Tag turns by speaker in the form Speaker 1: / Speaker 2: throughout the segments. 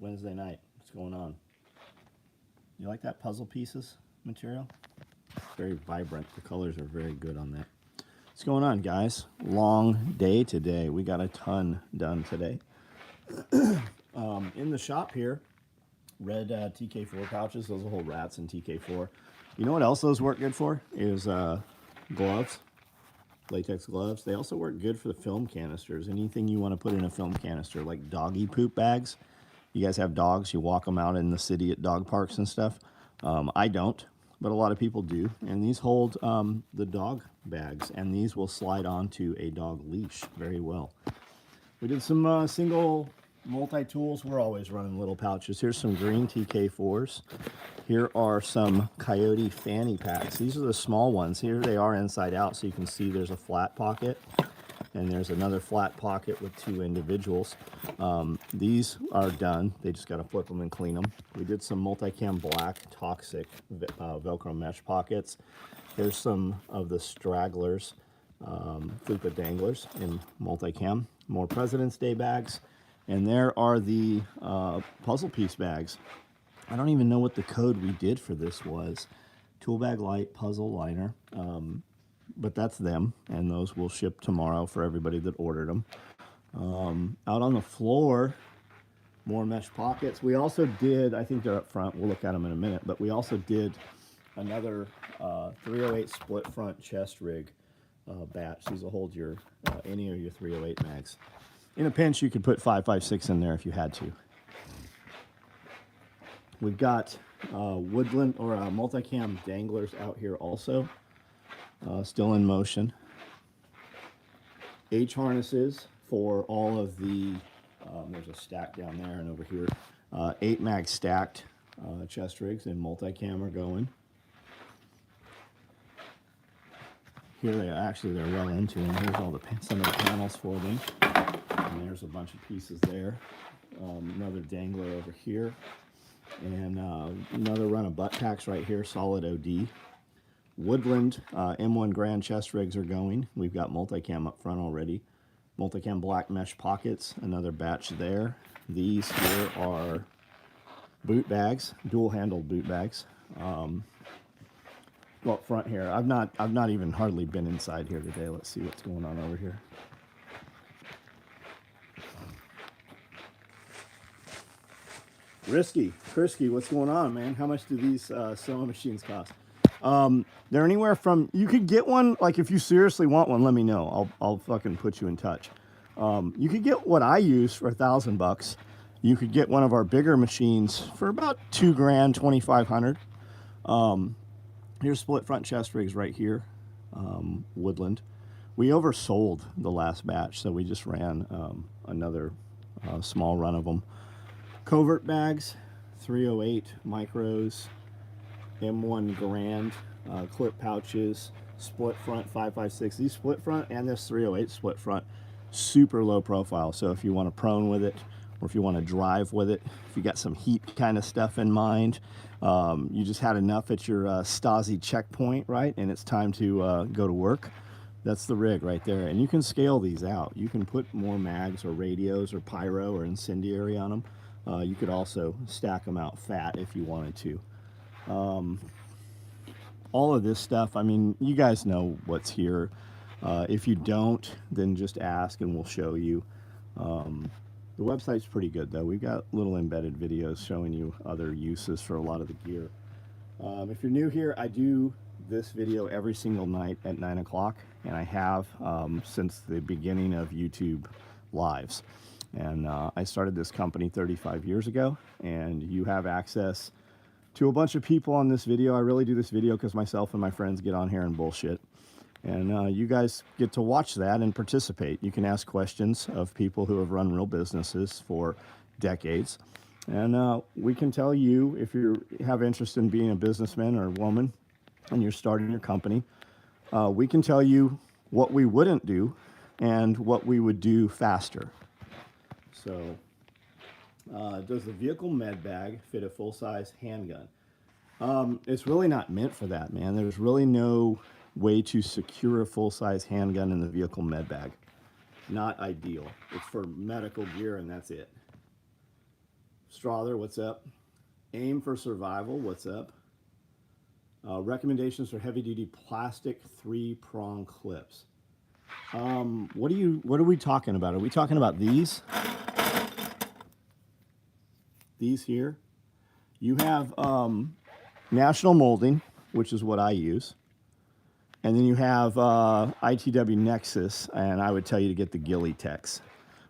Speaker 1: Wednesday night. What's going on? You like that puzzle pieces material? Very vibrant. The colors are very good on that. What's going on, guys? Long day today. We got a ton done today. In the shop here, red TK4 pouches. Those will hold rats in TK4. You know what else those work good for? Is gloves. Latex gloves. They also work good for the film canisters. Anything you want to put in a film canister, like doggy poop bags. You guys have dogs, you walk them out in the city at dog parks and stuff. I don't, but a lot of people do. And these hold the dog bags, and these will slide onto a dog leash very well. We did some single multi-tools. We're always running little pouches. Here's some green TK4s. Here are some Coyote fanny packs. These are the small ones. Here they are inside out, so you can see there's a flat pocket. And there's another flat pocket with two individuals. These are done. They just got to flip them and clean them. We did some multicam black toxic Velcro mesh pockets. Here's some of the stragglers, Fupa danglers in multicam. More President's Day bags. And there are the puzzle piece bags. I don't even know what the code we did for this was. Tool bag light puzzle liner. But that's them, and those will ship tomorrow for everybody that ordered them. Out on the floor, more mesh pockets. We also did, I think they're up front, we'll look at them in a minute, but we also did another 308 split front chest rig batch. These will hold your any of your 308 mags. In a pinch, you could put 5.56 in there if you had to. We've got woodland or multicam danglers out here also. Still in motion. H harnesses for all of the, there's a stack down there and over here. 8 mag stacked chest rigs in multi-cam are going. Here they are, actually they're well into them. Here's all the some of the panels for them. And there's a bunch of pieces there. Another dangler over here. And another run of butt packs right here, solid OD. Woodland M1 Grand chest rigs are going. We've got multicam up front already. Multicam black mesh pockets, another batch there. These here are boot bags, dual handled boot bags. Well, up front here, I've not even hardly been inside here today. Let's see what's going on over here. Krisky, what's going on, man? How much do these sewing machines cost? They're anywhere from, you could get one, like if you seriously want one, let me know. I'll fucking put you in touch. You could get what I use for $1,000. You could get one of our bigger machines for about $2 grand, 2,500. Here's split front chest rigs right here, Woodland. We oversold the last batch, so we just ran another small run of them. Covert bags, 308 micros. M1 Grand clip pouches, split front 5.56. These split front and this 308 split front, super low profile. So if you want to prone with it, or if you want to drive with it, if you got some heat kind of stuff in mind, you just had enough at your Stasi checkpoint, right? And it's time to go to work. That's the rig right there. And you can scale these out. You can put more mags or radios or pyro or incendiary on them. You could also stack them out fat if you wanted to. All of this stuff, I mean, you guys know what's here. If you don't, then just ask and we'll show you. The website's pretty good though. We've got little embedded videos showing you other uses for a lot of the gear. If you're new here, I do this video every single night at 9 o'clock, and I have since the beginning of YouTube lives. And I started this company 35 years ago, and you have access to a bunch of people on this video. I really do this video because myself and my friends get on here and bullshit. And you guys get to watch that and participate. You can ask questions of people who have run real businesses for decades. And we can tell you, if you have interest in being a businessman or a woman and you're starting your company, we can tell you what we wouldn't do and what we would do faster. So, does the vehicle med bag fit a full-size handgun? It's really not meant for that, man. There's really no way to secure a full-size handgun in the vehicle med bag. Not ideal. It's for medical gear and that's it. Strother, what's up? Aim for survival, what's up? Recommendations for heavy-duty plastic 3-prong clips. What are we talking about? Are we talking about these? These here? You have National Molding, which is what I use. And then you have ITW Nexus, and I would tell you to get the Gilly Tex.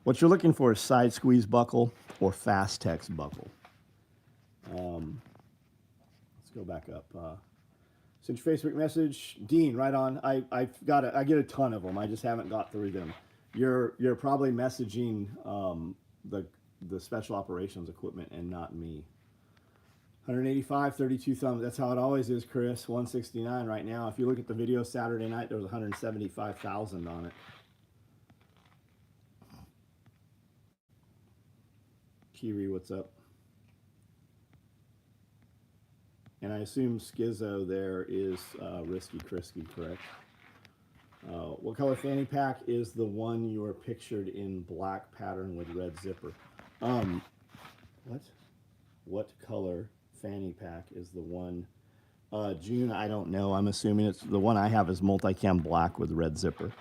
Speaker 1: What you're looking for is side squeeze buckle or fast Tex buckle. Let's go back up. Send your Facebook message, Dean. Right on. I get a ton of them. I just haven't got through them. You're probably messaging the special operations equipment and not me. 185, 32 thumbs. That's how it always is, Chris. 169 right now. If you look at the video Saturday night, there was 175,000 on it. Kiri, what's up? And I assume Schizo there is Risky Krisky, correct? What color fanny pack is the one you are pictured in black pattern with red zipper? What color fanny pack is the one? June, I don't know. I'm assuming it's the one I have is multicam black with red zipper.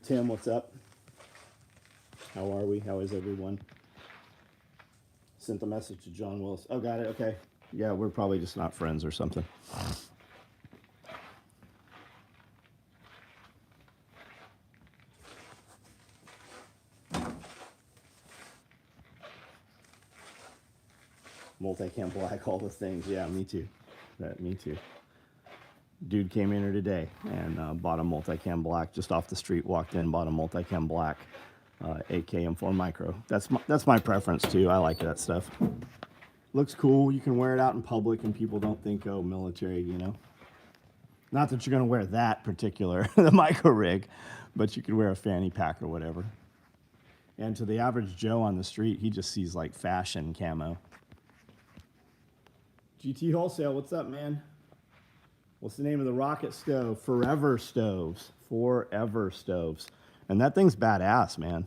Speaker 1: Tim, what's up? How are we? How is everyone? Sent the message to John Willis. Oh, got it. Okay. Yeah, we're probably just not friends or something. Multicam black, all the things. Yeah, me too. Me too. Dude came in here today and bought a multicam black just off the street. Walked in, bought a multicam black 8K M4 micro. That's my preference too. I like that stuff. Looks cool. You can wear it out in public and people don't think, oh, military, you know. Not that you're going to wear that particular, the micro rig, but you could wear a fanny pack or whatever. And to the average Joe on the street, he just sees like fashion camo. GT Wholesale, what's up, man? What's the name of the rocket stove? Forever Stoves. Forever Stoves. And that thing's badass, man.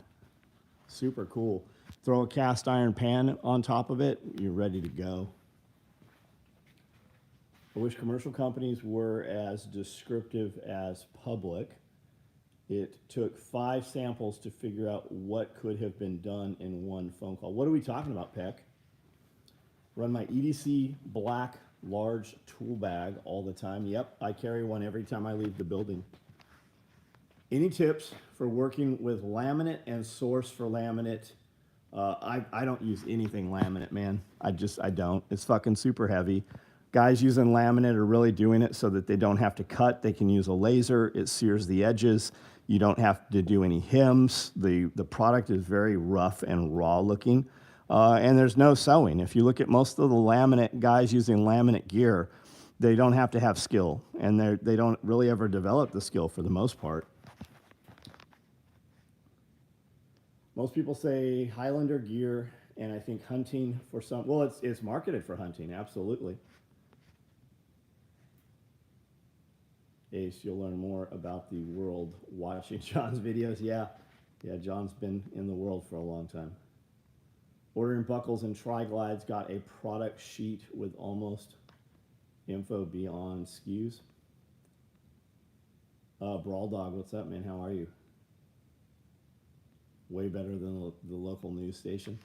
Speaker 1: Super cool. Throw a cast iron pan on top of it, you're ready to go. I wish commercial companies were as descriptive as public. It took 5 samples to figure out what could have been done in one phone call. What are we talking about, Peck? Run my EDC black large tool bag all the time. Yep, I carry one every time I leave the building. Any tips for working with laminate and source for laminate? I don't use anything laminate, man. I don't. It's fucking super heavy. Guys using laminate are really doing it so that they don't have to cut. They can use a laser. It sears the edges. You don't have to do any hems. The product is very rough and raw looking. And there's no sewing. If you look at most of the laminate guys using laminate gear, they don't have to have skill. And they don't really ever develop the skill for the most part. Most people say Highlander gear, and I think hunting for some, well, it's marketed for hunting, absolutely. Ace, you'll learn more about the world watching John's videos. Yeah, John's been in the world for a long time. Ordering buckles and tri-glides, got a product sheet with almost info beyond SKUs. Brawl Dog, what's up, man? How are you? Way better than the local news station.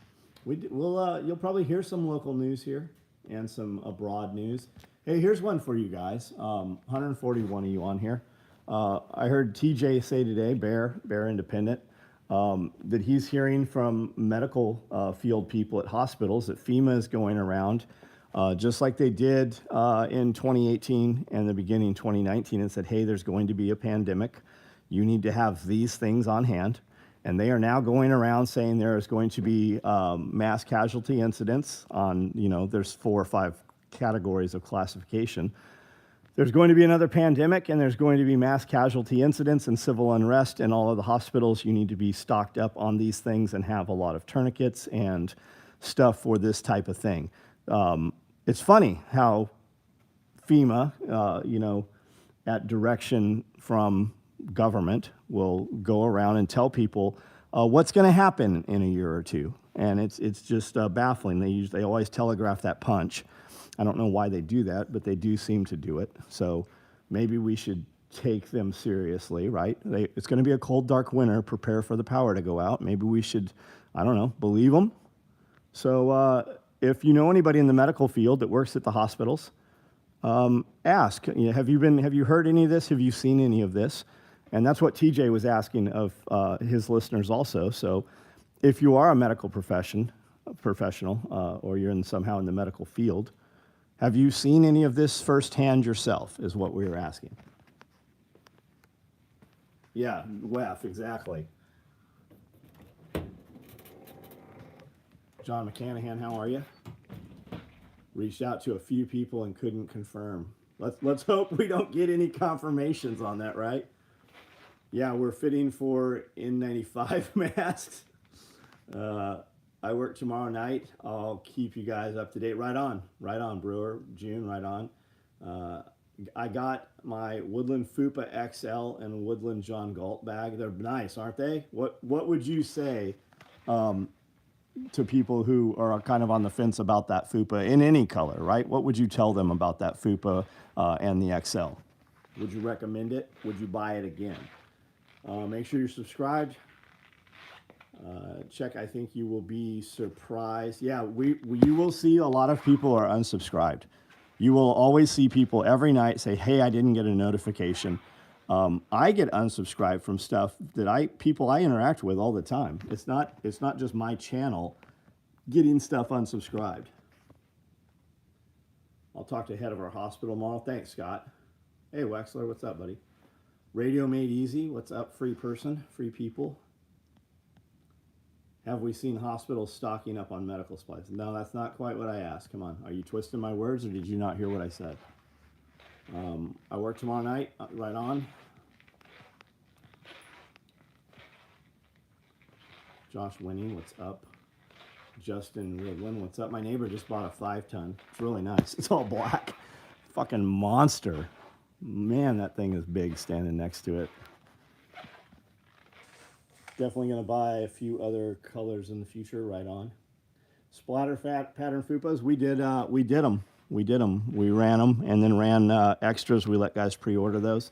Speaker 1: You'll probably hear some local news here and some abroad news. Hey, here's one for you guys. 141 of you on here. I heard TJ say today, Bear Independent, that he's hearing from medical field people at hospitals that FEMA is going around, just like they did in 2018 and the beginning 2019, and said, hey, there's going to be a pandemic. You need to have these things on hand. And they are now going around saying there is going to be mass casualty incidents on, there's 4 or 5 categories of classification. There's going to be another pandemic, and there's going to be mass casualty incidents and civil unrest in all of the hospitals. You need to be stocked up on these things and have a lot of tourniquets and stuff for this type of thing. It's funny how FEMA, at direction from government, will go around and tell people what's going to happen in a year or two. And it's just baffling. They always telegraph that punch. I don't know why they do that, but they do seem to do it. So maybe we should take them seriously, right? It's going to be a cold, dark winter. Prepare for the power to go out.Maybe we should, I don't know, believe them. So if you know anybody in the medical field that works at the hospitals, ask. You know, have you heard any of this? Have you seen any of this? And that's what TJ was asking of his listeners also. So if you are a medical professional, or you're somehow in the medical field, have you seen any of this firsthand yourself, is what we were asking. Yeah, WEF, exactly. John McCanahan, how are you? Reached out to a few people and couldn't confirm. Let's hope we don't get any confirmations on that, right? Yeah, we're fitting for N95 masks. I work tomorrow night. I'll keep you guys up to date. Right on, Brewer, June, right on. I got my Woodland Fupa XL and Woodland John Galt bag. They're nice, aren't they? What would you say to people who are kind of on the fence about that Fupa in any color, right? What would you tell them about that Fupa and the XL? Would you recommend it? Would you buy it again? Make sure you're subscribed. Check, I think you will be surprised. Yeah, you will see a lot of people are unsubscribed. You will always see people every night say, hey, I didn't get a notification. I get unsubscribed from stuff that people I interact with all the time. It's not just my channel getting stuff unsubscribed. I'll talk to the head of our hospital tomorrow. Thanks, Scott. Hey, Wexler, what's up, buddy? Radio Made Easy, what's up, free person, free people? Have we seen hospitals stocking up on medical supplies? No, that's not quite what I asked. Come on. Are you twisting my words, or did you not hear what I said? I work tomorrow night. Right on. Josh Winning, what's up? Justin Ridlin, what's up? My neighbor just bought a 5-ton. It's really nice. It's all black. Fucking monster. Man, that thing is big standing next to it. Definitely going to buy a few other colors in the future. Right on. Splatter pattern fupas. We did them. We ran them and then ran extras. We let guys pre-order those.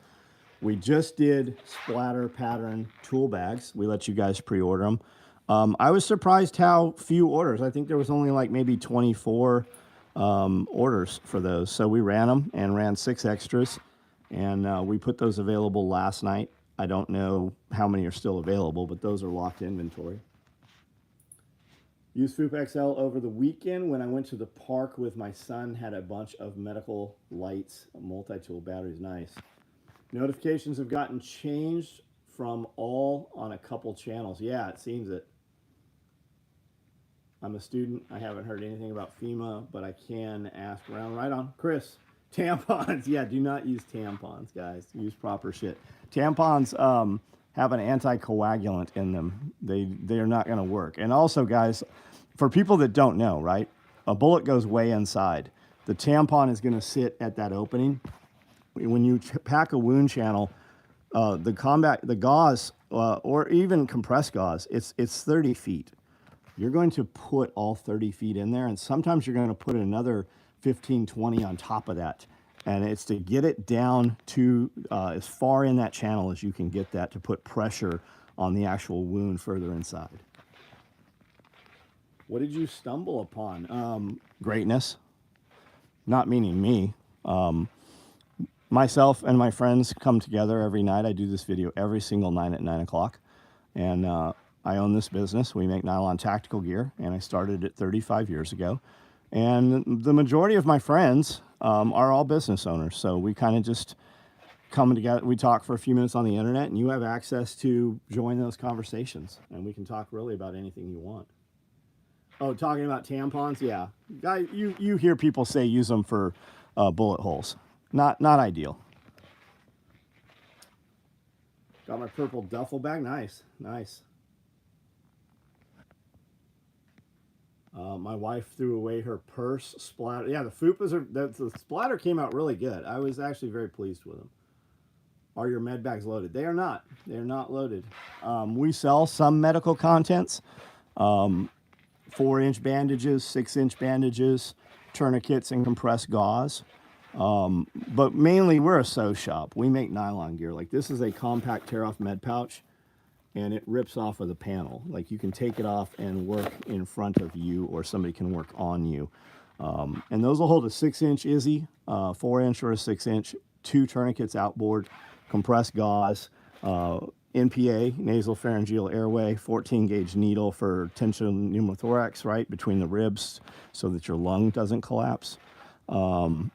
Speaker 1: We just did splatter pattern tool bags. We let you guys pre-order them. I was surprised how few orders. I think there was only like maybe 24 orders for those. So we ran them and ran 6 extras. And we put those available last night. I don't know how many are still available, but those are locked inventory. Used Fupa XL over the weekend when I went to the park with my son. Had a bunch of medical lights, multi-tool batteries. Nice. Notifications have gotten changed from all on a couple channels. Yeah, it seems it. I'm a student. I haven't heard anything about FEMA, but I can ask around. Right on. Chris, tampons. Yeah, do not use tampons, guys. Use proper shit. Tampons have an anticoagulant in them. They are not going to work. And also, guys, for people that don't know, right, a bullet goes way inside. The tampon is going to sit at that opening. When you pack a wound channel, the gauze or even compressed gauze, it's 30 feet. You're going to put all 30 feet in there, and sometimes you're going to put another 15, 20 on top of that. And it's to get it down to as far in that channel as you can get that to put pressure on the actual wound further inside. What did you stumble upon? Greatness. Not meaning me. Myself and my friends come together every night. I do this video every single night at 9 o'clock. And I own this business. We make nylon tactical gear, and I started it 35 years ago. And the majority of my friends are all business owners. So we kind of just come together. We talk for a few minutes on the internet, and you have access to join those conversations. And we can talk really about anything you want. Oh, talking about tampons? Yeah. You hear people say use them for bullet holes. Not ideal. Got my purple duffel bag. Nice. My wife threw away her purse. Splatter. Yeah, the Fupas the splatter came out really good. I was actually very pleased with them. Are your med bags loaded? They are not. They are not loaded. We sell some medical contents, 4-inch bandages, 6-inch bandages, tourniquets, and compressed gauze. But mainly, we're a sew shop. We make nylon gear. Like this is a compact tear-off med pouch, and it rips off of the panel. Like you can take it off and work in front of you, or somebody can work on you. And those will hold a 6-inch Izzy, 4-inch or a 6-inch, 2 tourniquets outboard, compressed gauze, NPA, nasal pharyngeal airway, 14 gauge needle for tension pneumothorax, right, between the ribs so that your lung doesn't collapse. And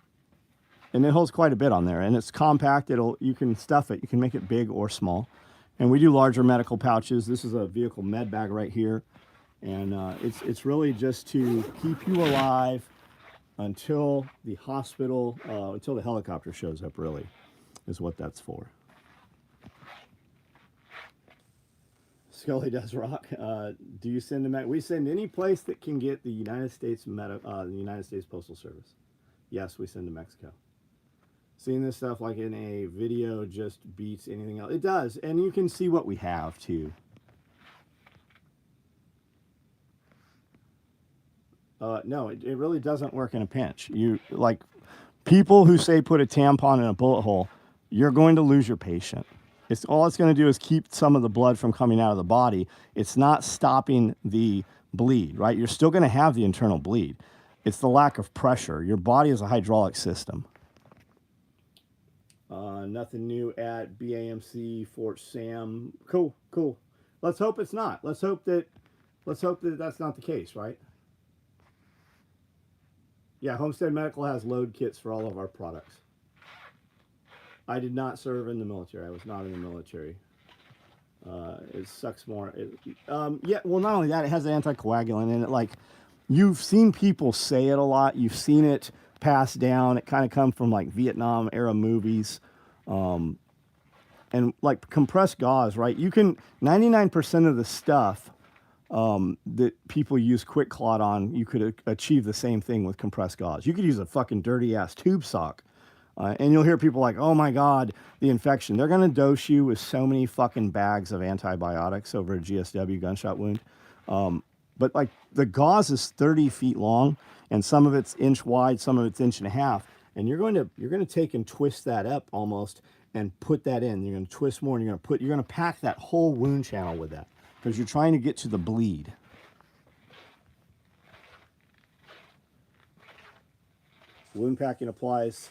Speaker 1: it holds quite a bit on there, and it's compact. You can stuff it. You can make it big or small. And we do larger medical pouches. This is a vehicle med bag right here. And it's really just to keep you alive until the hospital, until the helicopter shows up, really, is what that's for. Scully does rock. Do you send them? We send any place that can get the United States the United States Postal Service. Yes, we send to Mexico. Seeing this stuff like in a video just beats anything else. It does, and you can see what we have too. No, it really doesn't work in a pinch. You like people who say put a tampon in a bullet hole, you're going to lose your patient. It's going to do is keep some of the blood from coming out of the body. It's not stopping the bleed, right? You're still going to have the internal bleed. It's the lack of pressure. Your body is a hydraulic system. Nothing new at BAMC Fort Sam. Cool. Let's hope it's not. Let's hope that that's not the case, right? Yeah, Homestead Medical has load kits for all of our products. I did not serve in the military. I was not in the military. It sucks more. Yeah, well, not only that, it has an anticoagulant in it. Like, you've seen people say it a lot. You've seen it passed down. It kind of comes from like Vietnam era movies. And like compressed gauze, right? You can, 99% of the stuff that people use quick clot on, you could achieve the same thing with compressed gauze. You could use a fucking dirty ass tube sock. And you'll hear people like, oh my God, the infection. They're going to dose you with so many fucking bags of antibiotics over a GSW gunshot wound. But like the gauze is 30 feet long, and some of it's inch wide, some of it's inch and a half. And you're going to take and twist that up almost and put that in. You're going to twist more, and you're going to pack that whole wound channel with that because you're trying to get to the bleed. Wound packing applies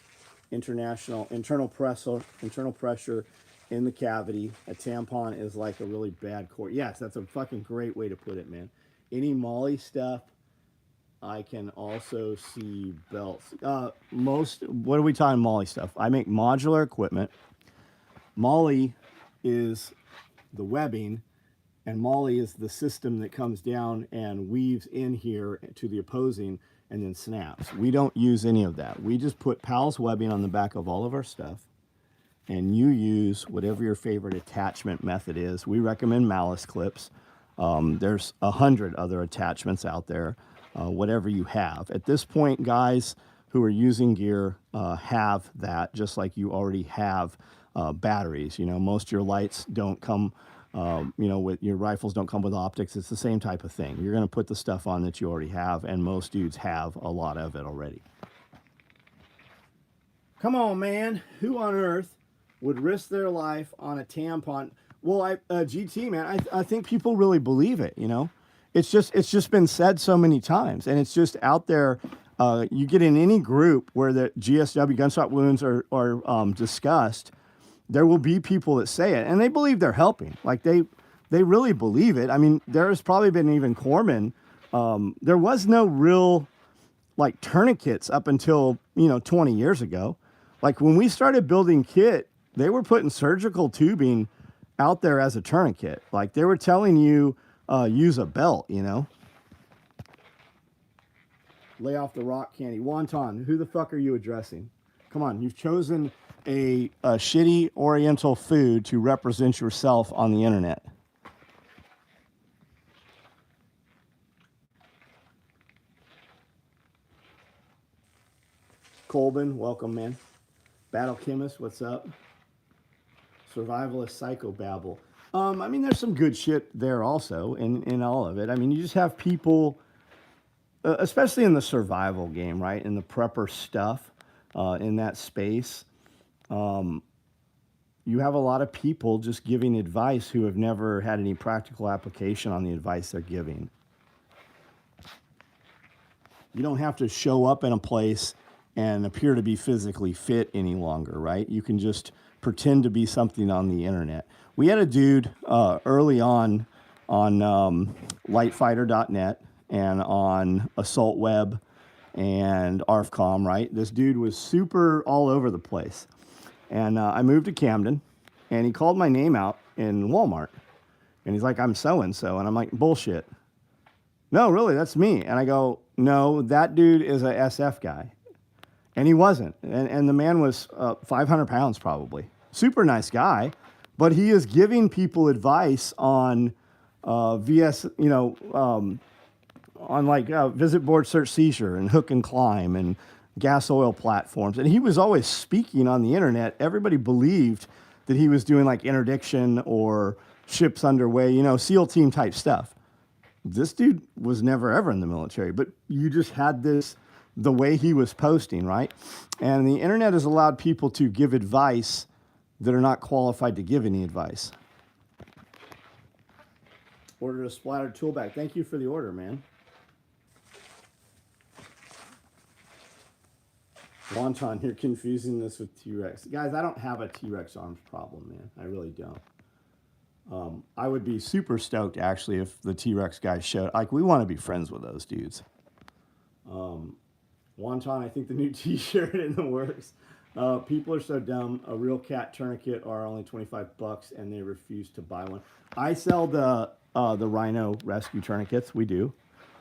Speaker 1: internal pressure in the cavity. A tampon is like a really bad cord. Yes, that's a fucking great way to put it, man. Any Molly stuff, I can also see belts. What are we talking Molly stuff? I make modular equipment. Molly is the webbing, and Molly is the system that comes down and weaves in here to the opposing and then snaps. We don't use any of that. We just put PALS webbing on the back of all of our stuff, and you use whatever your favorite attachment method is. We recommend malice clips. There's 100 other attachments out there, whatever you have. At this point, guys who are using gear have that, just like you already have batteries. You know, most of your lights don't come, with your rifles don't come with optics. It's the same type of thing. You're going to put the stuff on that you already have, and most dudes have a lot of it already. Come on, man. Who on earth would risk their life on a tampon? Well, GT, man, I think people really believe it, you know? It's just been said so many times, and it's just out there. You get in any group where the GSW gunshot wounds are discussed, there will be people that say it, and they believe they're helping. Like, they really believe it. I mean, there's probably been even corpsmen. There was no real, like, tourniquets up until, 20 years ago. Like, when we started building kit, they were putting surgical tubing out there as a tourniquet. Like, they were telling you, use a belt, Lay off the rock candy. Wonton, who the fuck are you addressing? Come on, you've chosen a shitty Oriental food to represent yourself on the internet. Colbin, welcome, man. Battle Chemist, what's up? Survivalist psychobabble. I mean, there's some good shit there also in all of it. I mean, you just have people, especially in the survival game, right? In the prepper stuff, in that space, you have a lot of people just giving advice who have never had any practical application on the advice they're giving. You don't have to show up in a place and appear to be physically fit any longer, right? You can just pretend to be something on the internet. We had a dude early on lightfighter.net and on Assault Web and ARFCOM, right? This dude was super all over the place. And I moved to Camden, and he called my name out in Walmart. And he's like, I'm so-and-so. And I'm like, bullshit. No, really, that's me. And I go, no, that dude is a SF guy. And he wasn't. And the man was 500 pounds probably. Super nice guy. But he is giving people advice on VS, on like visit board search seizure and hook and climb and gas oil platforms. And he was always speaking on the internet. Everybody believed that he was doing like interdiction or ships underway, SEAL team type stuff. This dude was never ever in the military, but you just had this, the way he was posting, right? And the internet has allowed people to give advice that are not qualified to give any advice. Ordered a splattered tool bag. Thank you for the order, man. Wonton, you're confusing this with T-Rex. Guys, I don't have a T-Rex arms problem, man. I really don't. I would be super stoked, actually, if the T-Rex guys showed. Like, we want to be friends with those dudes. Wonton, I think the new T-shirt in the works. People are so dumb. A real cat tourniquet are only $25, and they refuse to buy one. I sell the rhino rescue tourniquets. We do.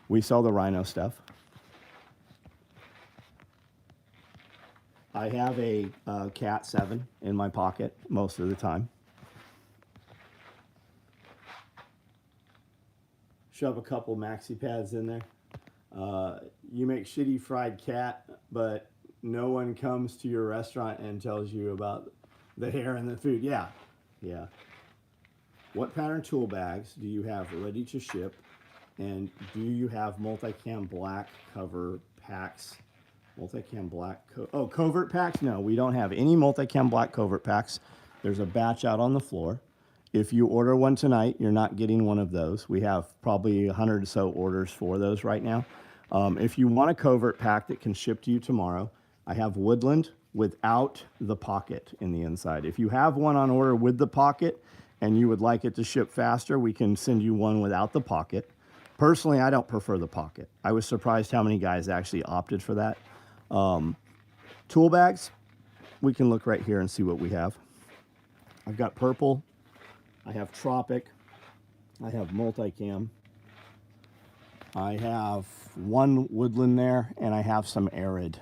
Speaker 1: We sell the rhino stuff. I have a Cat 7 in my pocket most of the time. Shove a couple maxi pads in there. You make shitty fried cat, but no one comes to your restaurant and tells you about the hair and the food. Yeah, yeah. What pattern tool bags do you have ready to ship? And do you have multicam black cover packs? Multicam black, covert packs? No, we don't have any multicam black covert packs. There's a batch out on the floor. If you order one tonight, you're not getting one of those. We have probably 100 or so orders for those right now. If you want a covert pack that can ship to you tomorrow, I have Woodland without the pocket in the inside. If you have one on order with the pocket and you would like it to ship faster, we can send you one without the pocket. Personally, I don't prefer the pocket. I was surprised how many guys actually opted for that. Tool bags, we can look right here and see what we have. I've got purple. I have tropic. I have multicam. I have one woodland there, and I have some arid.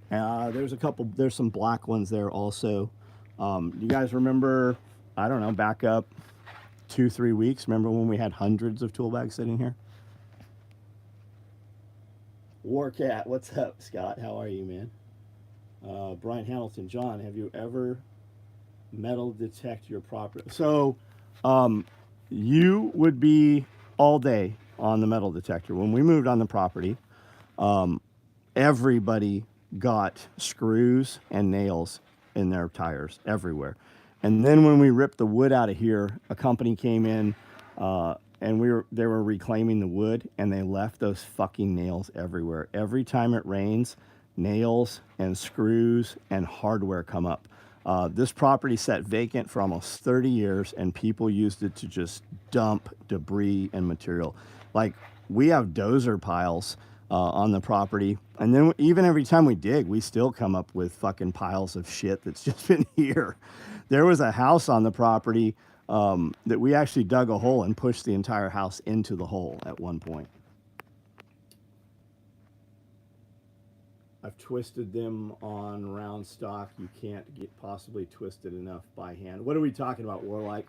Speaker 1: There's some black ones there also. You guys remember, I don't know, back up 2-3 weeks, remember when we had hundreds of tool bags sitting here? Warcat, what's up, Scott? How are you, man? Brian Hamilton, John, have you ever metal detect your property? So, you would be all day on the metal detector. When we moved on the property, everybody got screws and nails in their tires everywhere. And then when we ripped the wood out of here, a company came in, and they were reclaiming the wood, and they left those fucking nails everywhere. Every time it rains, nails and screws and hardware come up. This property sat vacant for almost 30 years, and people used it to just dump debris and material. Like, we have dozer piles on the property, and then even every time we dig, we still come up with fucking piles of shit that's just been here. There was a house on the property that we actually dug a hole and pushed the entire house into the hole at one point. I've twisted them on round stock. You can't get possibly twisted enough by hand. What are we talking about, Warlike?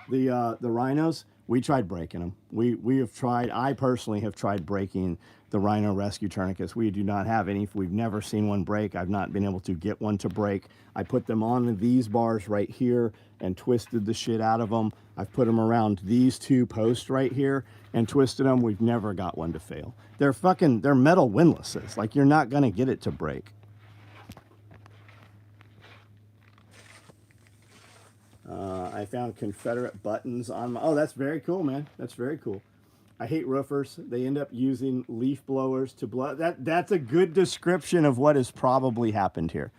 Speaker 1: The rhinos? We tried breaking them. We have tried, I personally have tried breaking the rhino rescue tourniquets. We do not have any. We've never seen one break. I've not been able to get one to break. I put them on these bars right here and twisted the shit out of them. I've put them around these two posts right here and twisted them. We've never got one to fail. They're metal windlasses. Like, you're not gonna get it to break. I found Confederate buttons on my, oh, that's very cool, man. That's very cool. I hate roofers. They end up using leaf blowers to blow. That's a good description of what has probably happened here.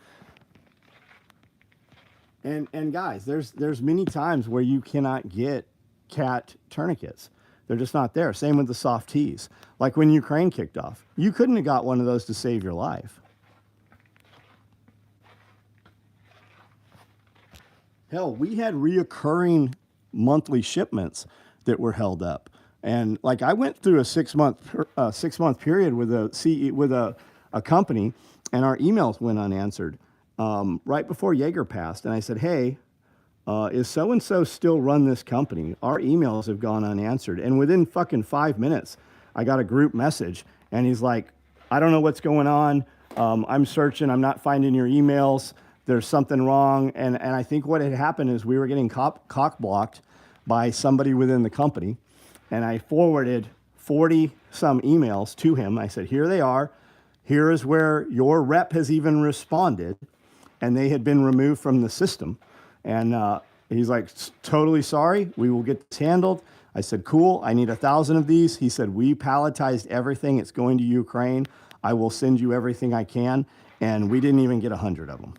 Speaker 1: And guys, there's many times where you cannot get cat tourniquets. They're just not there. Same with the soft tees. Like when Ukraine kicked off, you couldn't have got one of those to save your life. Hell, we had reoccurring monthly shipments that were held up. And like, I went through a 6-month period with a company, and our emails went unanswered right before Jaeger passed. And I said, hey, is so-and-so still run this company? Our emails have gone unanswered. And within fucking 5 minutes, I got a group message, and he's like, I don't know what's going on. I'm searching. I'm not finding your emails. There's something wrong. And I think what had happened is we were getting cock blocked by somebody within the company. And I forwarded 40 some emails to him. I said, here they are. Here is where your rep has even responded. And they had been removed from the system. And he's like, totally sorry. We will get this handled. I said, cool. I need 1,000 of these. He said, we palletized everything. It's going to Ukraine. I will send you everything I can. And we didn't even get 100 of them.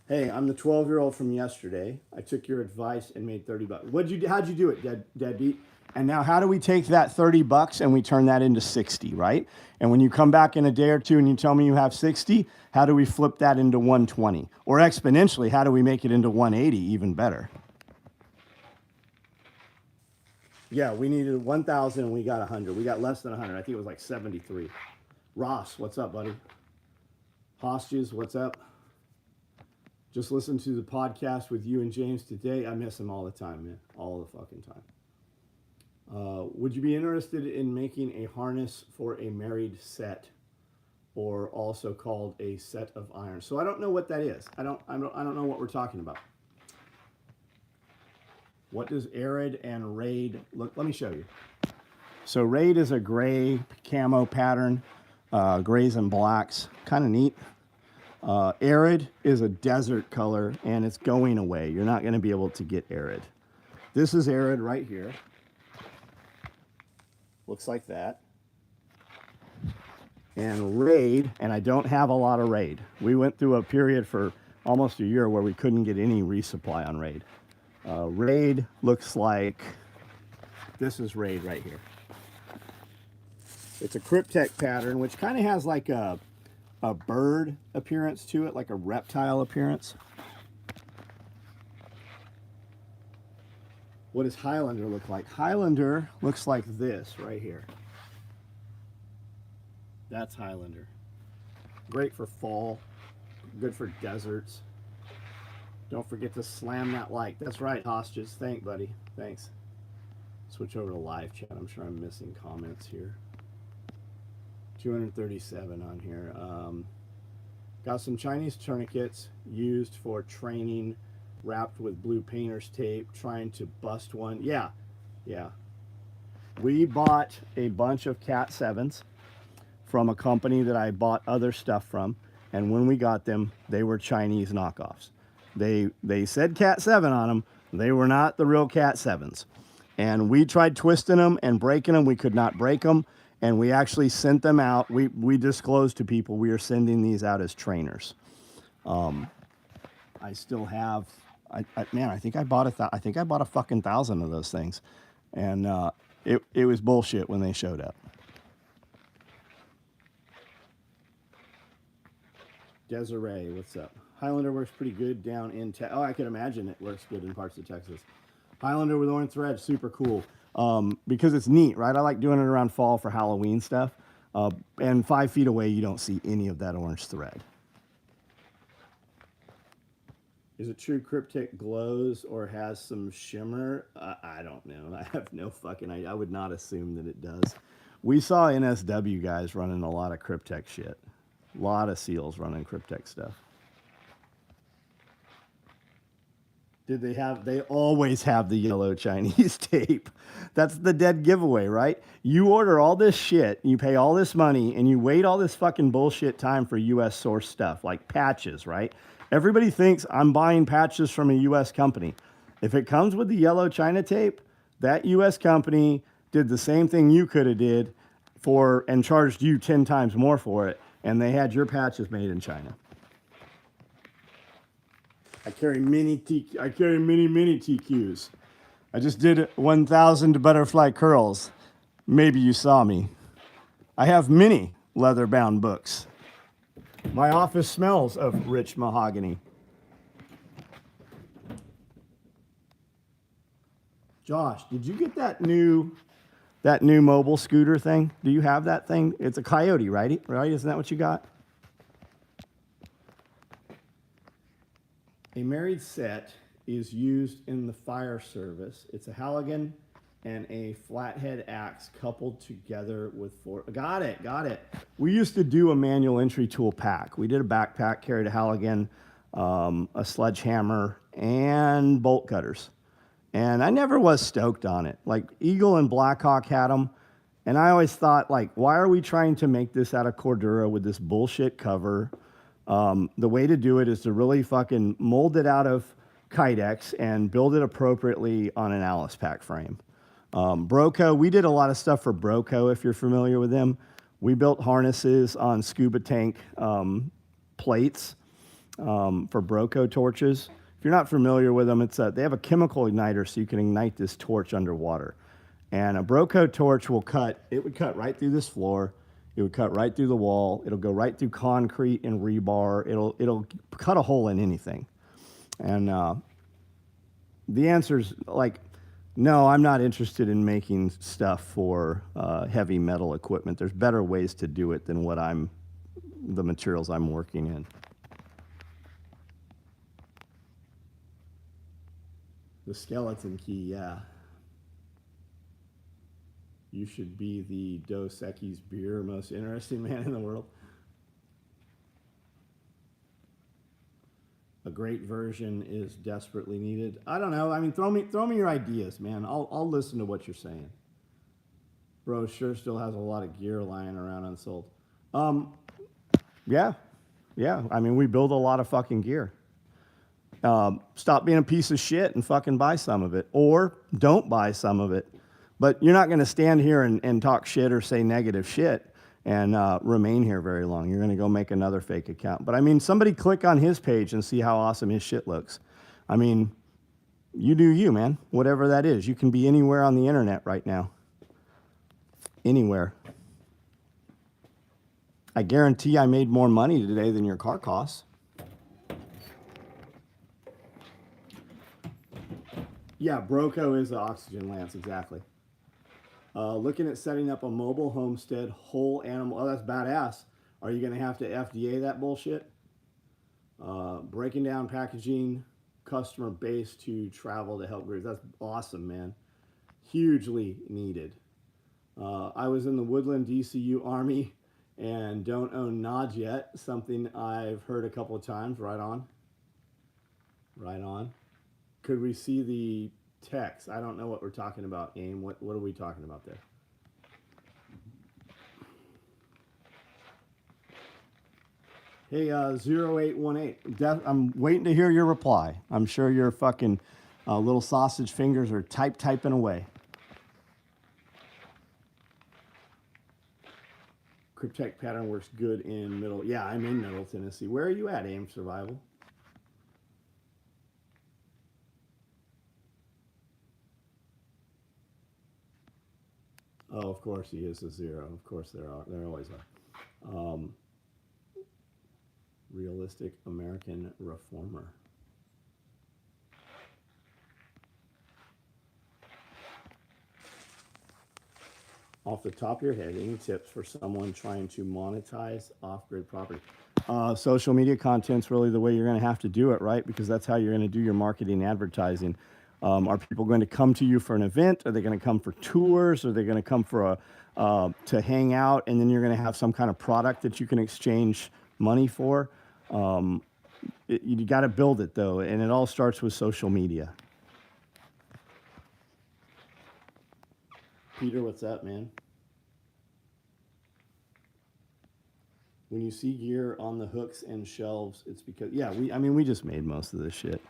Speaker 1: Hey, I'm the 12-year-old from yesterday. I took your advice and made 30 bucks. How'd you do it, deadbeat? And now how do we take that 30 bucks and we turn that into 60, right? And when you come back in a day or two and you tell me you have 60, how do we flip that into 120? Or exponentially, how do we make it into 180 even better? Yeah, we needed 1,000 and we got 100. We got less than 100. I think it was like 73. Ross, what's up, buddy? Hostages, what's up? Just listened to the podcast with you and James today. I miss him all the time, man. All the fucking time. Would you be interested in making a harness for a married set, or also called a set of irons? So I don't know what that is. I don't know what we're talking about. What does Arid and Raid look? Let me show you. So Raid is a gray camo pattern, grays and blacks, kind of neat. Arid is a desert color, and it's going away. You're not going to be able to get Arid. This is Arid right here. Looks like that. And Raid, and I don't have a lot of Raid. We went through a period for almost a year where we couldn't get any resupply on Raid. Raid looks like, this is Raid right here. It's a Cryptek pattern, which kind of has like a bird appearance to it, like a reptile appearance. What does Highlander look like? Highlander looks like this right here. That's Highlander. Great for fall, good for deserts. Don't forget to slam that like. That's right, hostages. Thank, buddy. Thanks. Switch over to live chat. I'm sure I'm missing comments here. 237 on here. Got some Chinese tourniquets used for training, wrapped with blue painter's tape, trying to bust one. Yeah. We bought a bunch of Cat 7s from a company that I bought other stuff from, and when we got them, they were Chinese knockoffs. They said Cat 7 on them. They were not the real Cat 7s. And we tried twisting them and breaking them. We could not break them. And we actually sent them out. We disclosed to people we are sending these out as trainers. I still have, man, I think I bought a fucking 1,000 of those things. And it was bullshit when they showed up. Desiree, what's up? Highlander works pretty good down in Texas. Oh, I can imagine it works good in parts of Texas. Highlander with orange thread, super cool. Because it's neat, right? I like doing it around fall for Halloween stuff. And 5 feet away, you don't see any of that orange thread. Is it true Cryptek glows or has some shimmer? I don't know. I have no fucking idea. I would not assume that it does. We saw NSW guys running a lot of Cryptek shit. A lot of seals running Cryptek stuff. Did they have? They always have the yellow Chinese tape. That's the dead giveaway, right? You order all this shit, you pay all this money, and you wait all this fucking bullshit time for US source stuff like patches, right? Everybody thinks I'm buying patches from a US company. If it comes with the yellow China tape, that US company did the same thing you could have did for and charged you 10 times more for it, and they had your patches made in China. I carry many TQs. I just did 1,000 butterfly curls. Maybe you saw me. I have many leather-bound books. My office smells of rich mahogany. Josh, did you get that new mobile scooter thing? Do you have that thing? It's a Coyote, right? Right? Isn't that what you got? A married set is used in the fire service. It's a Halligan and a flathead axe coupled together with four. Got it. We used to do a manual entry tool pack. We did a backpack, carried a Halligan, a sledgehammer, and bolt cutters. And I never was stoked on it. Like Eagle and Blackhawk had them. And I always thought, like, why are we trying to make this out of Cordura with this bullshit cover? The way to do it is to really fucking mold it out of Kydex and build it appropriately on an Alice pack frame. Broco, we did a lot of stuff for Broco, if you're familiar with them. We built harnesses on scuba tank plates for Broco torches. If you're not familiar with them, they have a chemical igniter so you can ignite this torch underwater. And a Broco torch would cut right through this floor. It would cut right through the wall. It'll go right through concrete and rebar. It'll cut a hole in anything. And the answer's like, no, I'm not interested in making stuff for heavy metal equipment. There's better ways to do it than the materials I'm working in. The skeleton key, yeah. You should be the Dos Equis beer most interesting man in the world. A great version is desperately needed. I don't know. I mean, throw me your ideas, man. I'll listen to what you're saying. Bro sure still has a lot of gear lying around unsold. Yeah. I mean, we build a lot of fucking gear. Stop being a piece of shit and fucking buy some of it, or don't buy some of it. But you're not going to stand here and talk shit or say negative shit and remain here very long. You're going to go make another fake account. But I mean, somebody click on his page and see how awesome his shit looks. I mean, you do you, man. Whatever that is. You can be anywhere on the internet right now. Anywhere. I guarantee I made more money today than your car costs. Yeah, Broco is the oxygen lance, exactly. Looking at setting up a mobile homestead, whole animal. Oh, that's badass. Are you going to have to FDA that bullshit? Breaking down packaging, customer base to travel to help groups. That's awesome, man. Hugely needed. I was in the Woodland DCU Army and don't own Nod yet. Something I've heard a couple of times. Right on. Could we see the text? I don't know what we're talking about, AIM. What are we talking about there? Hey, 0818. I'm waiting to hear your reply. I'm sure your fucking little sausage fingers are typing away. Cryptek pattern works good in Middle. Yeah, I'm in Middle Tennessee. Where are you at, AIM Survival? Oh, of course he is a zero. Of course there always are. Realistic American reformer. Off the top of your head, any tips for someone trying to monetize off-grid property? Social media content's really the way you're going to have to do it, right? Because that's how you're going to do your marketing advertising. Are people going to come to you for an event? Are they going to come for tours? Are they going to come for to hang out? And then you're going to have some kind of product that you can exchange money for. You got to build it though, and it all starts with social media. Peter, what's up, man? When you see gear on the hooks and shelves, it's because, yeah, we just made most of this shit.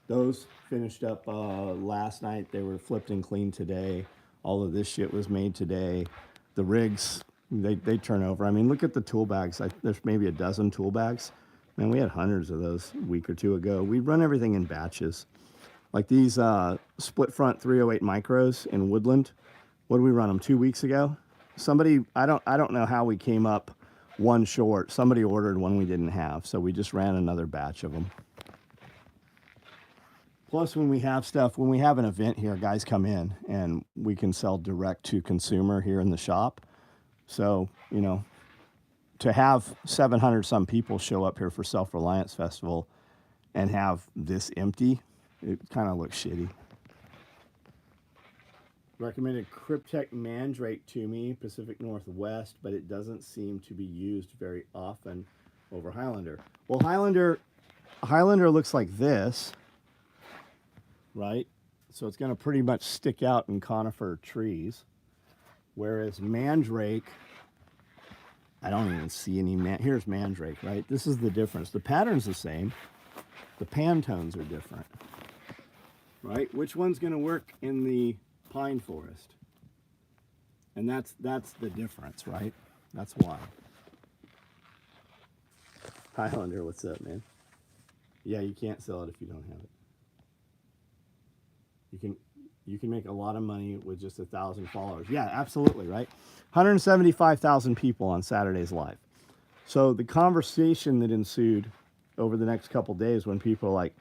Speaker 1: Those finished up last night. They were flipped and cleaned today. All of this shit was made today. The rigs, they turn over. I mean, look at the tool bags. There's maybe a dozen tool bags. Man, we had hundreds of those a week or two ago. We run everything in batches. Like these split front 308 micros in Woodland. What did we run them 2 weeks ago? Somebody, I don't know how we came up one short. Somebody ordered one we didn't have, so we just ran another batch of them. Plus, when we have an event here, guys come in and we can sell direct to consumer here in the shop. So, to have 700 some people show up here for Self-Reliance Festival and have this empty, it kind of looks shitty. Recommended Cryptek Mandrake to me, Pacific Northwest, but it doesn't seem to be used very often over Highlander. Well, Highlander looks like this, right? So it's going to pretty much stick out in conifer trees, whereas Mandrake, I don't even see any here's Mandrake, right? This is the difference. The pattern's the same. The Pantones are different, right? Which one's going to work in the pine forest? And that's the difference, right? That's why. Highlander, what's up, man? Yeah, you can't sell it if you don't have it. You can make a lot of money with just 1,000 followers. Yeah, absolutely, right? 175,000 people on Saturday's live. So the conversation that ensued over the next couple days when people are like,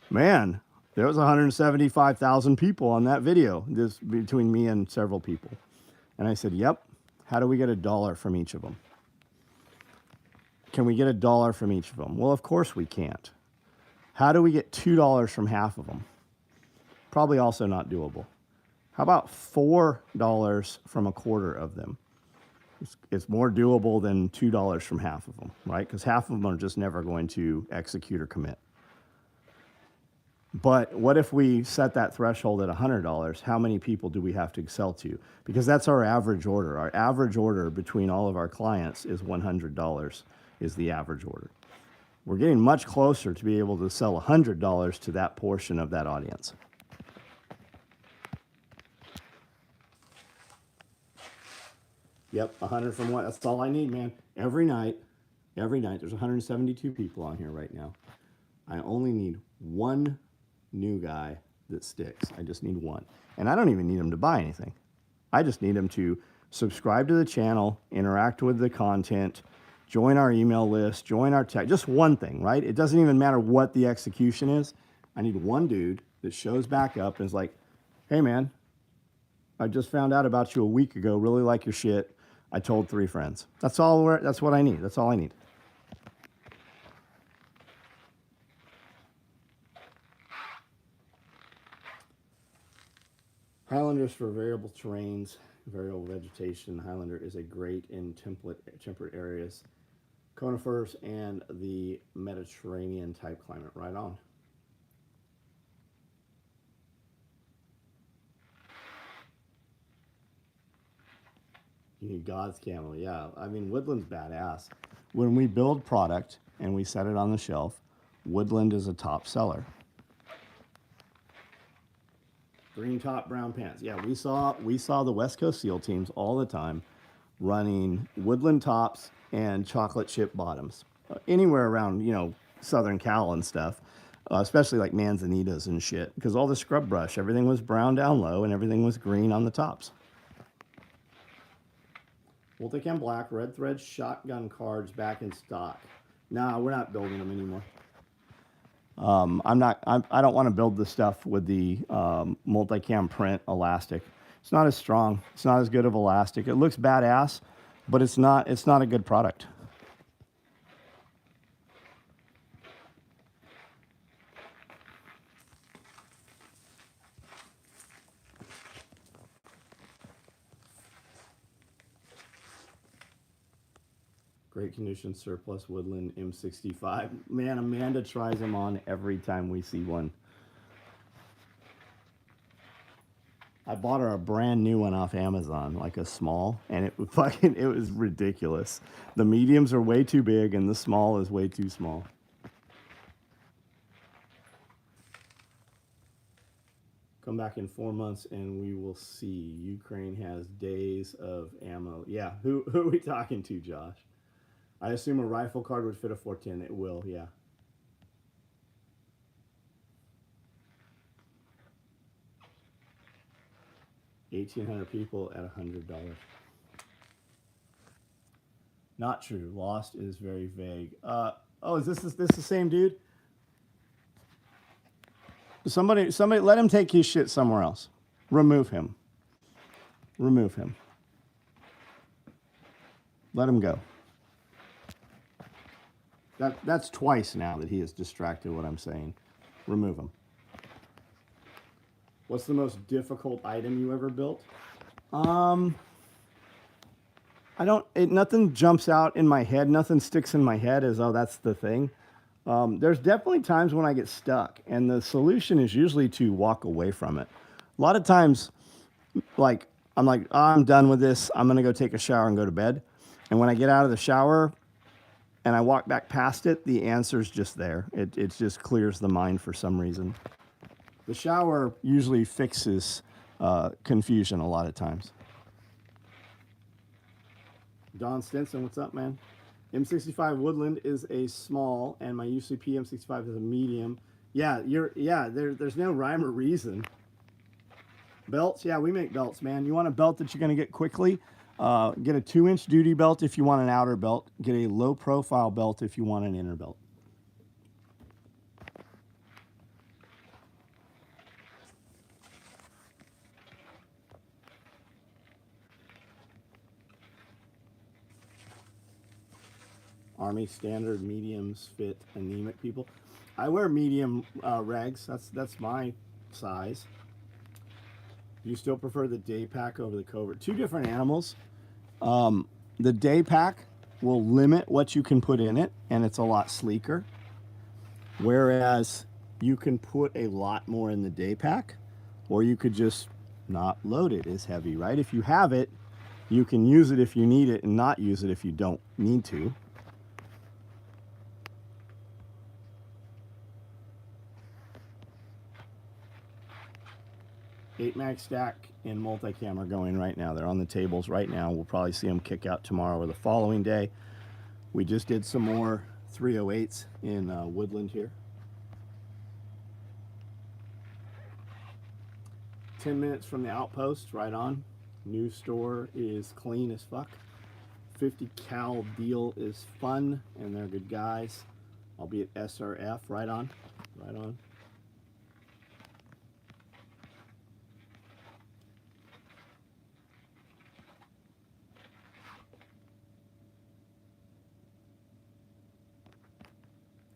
Speaker 1: man, there was 175,000 people on that video, this between me and several people. And I said, yep, how do we get $1 from each of them? Can we get $1 from each of them? Well, of course we can't. How do we get $2 from half of them? Probably also not doable. How about $4 from a quarter of them? It's more doable than $2 from half of them, right? Because half of them are just never going to execute or commit. But what if we set that threshold at $100? How many people do we have to sell to? Because that's our average order. Our average order between all of our clients is $100 is the average order. We're getting much closer to be able to sell $100 to that portion of that audience. Yep, 100 from what? That's all I need, man. Every night, there's 172 people on here right now. I only need one new guy that sticks. I just need one. And I don't even need them to buy anything. I just need them to subscribe to the channel, interact with the content, join our email list, join our tech. Just one thing, right? It doesn't even matter what the execution is. I need one dude that shows back up and is like, hey, man, I just found out about you a week ago. Really like your shit. I told 3 friends. That's what I need. That's all I need. Highlanders for variable terrains, variable vegetation. Highlander is a great in temperate areas, conifers, and the Mediterranean type climate. Right on. You need God's camo. Yeah, I mean, Woodland's badass. When we build product and we set it on the shelf, Woodland is a top seller. Green top, brown pants. Yeah, we saw the West Coast SEAL teams all the time running Woodland tops and chocolate chip bottoms. Anywhere around, Southern Cal and stuff, especially like Manzanitas and shit, because all the scrub brush, everything was brown down low and everything was green on the tops. Multicam black, red thread shotgun cards back in stock. Nah, we're not building them anymore. I don't want to build the stuff with the multicam print elastic. It's not as strong. It's not as good of elastic. It looks badass, but it's not a good product. Great condition surplus woodland M65. Man, Amanda tries them on every time we see one. I bought her a brand new one off Amazon, like a small, and it was ridiculous. The mediums are way too big and the small is way too small. Come back in 4 months and we will see. Ukraine has days of ammo. Yeah, who are we talking to, Josh? I assume a rifle card would fit a 410. It will, yeah. $1,800 people at $100. Not true. Lost is very vague. Oh, is this the same dude? Somebody, let him take his shit somewhere else. Remove him. Remove him. Let him go. That's twice now that he has distracted what I'm saying. Remove him. What's the most difficult item you ever built? Nothing jumps out in my head. Nothing sticks in my head as, oh, that's the thing. There's definitely times when I get stuck, and the solution is usually to walk away from it. A lot of times, like, I'm like, oh, I'm done with this. I'm going to go take a shower and go to bed. And when I get out of the shower and I walk back past it, the answer's just there. It just clears the mind for some reason. The shower usually fixes confusion a lot of times. Don Stinson, what's up, man? M65 Woodland is a small, and my UCP M65 is a medium. Yeah, there's no rhyme or reason. Belts, yeah, we make belts, man. You want a belt that you're going to get quickly? Get a 2-inch duty belt if you want an outer belt. Get a low profile belt if you want an inner belt. Army standard mediums fit anemic people. I wear medium rags. That's my size. You still prefer the day pack over the covert? Two different animals. The day pack will limit what you can put in it, and it's a lot sleeker. Whereas you can put a lot more in the day pack, or you could just not load it as heavy, right? If you have it, you can use it if you need it and not use it if you don't need to. 8-mag stack and multicam are going right now. They're on the tables right now. We'll probably see them kick out tomorrow or the following day. We just did some more 308s in Woodland here. 10 minutes from the outpost, right on. New store is clean as fuck. 50 cal deal is fun, and they're good guys. I'll be at SRF, right on, right on.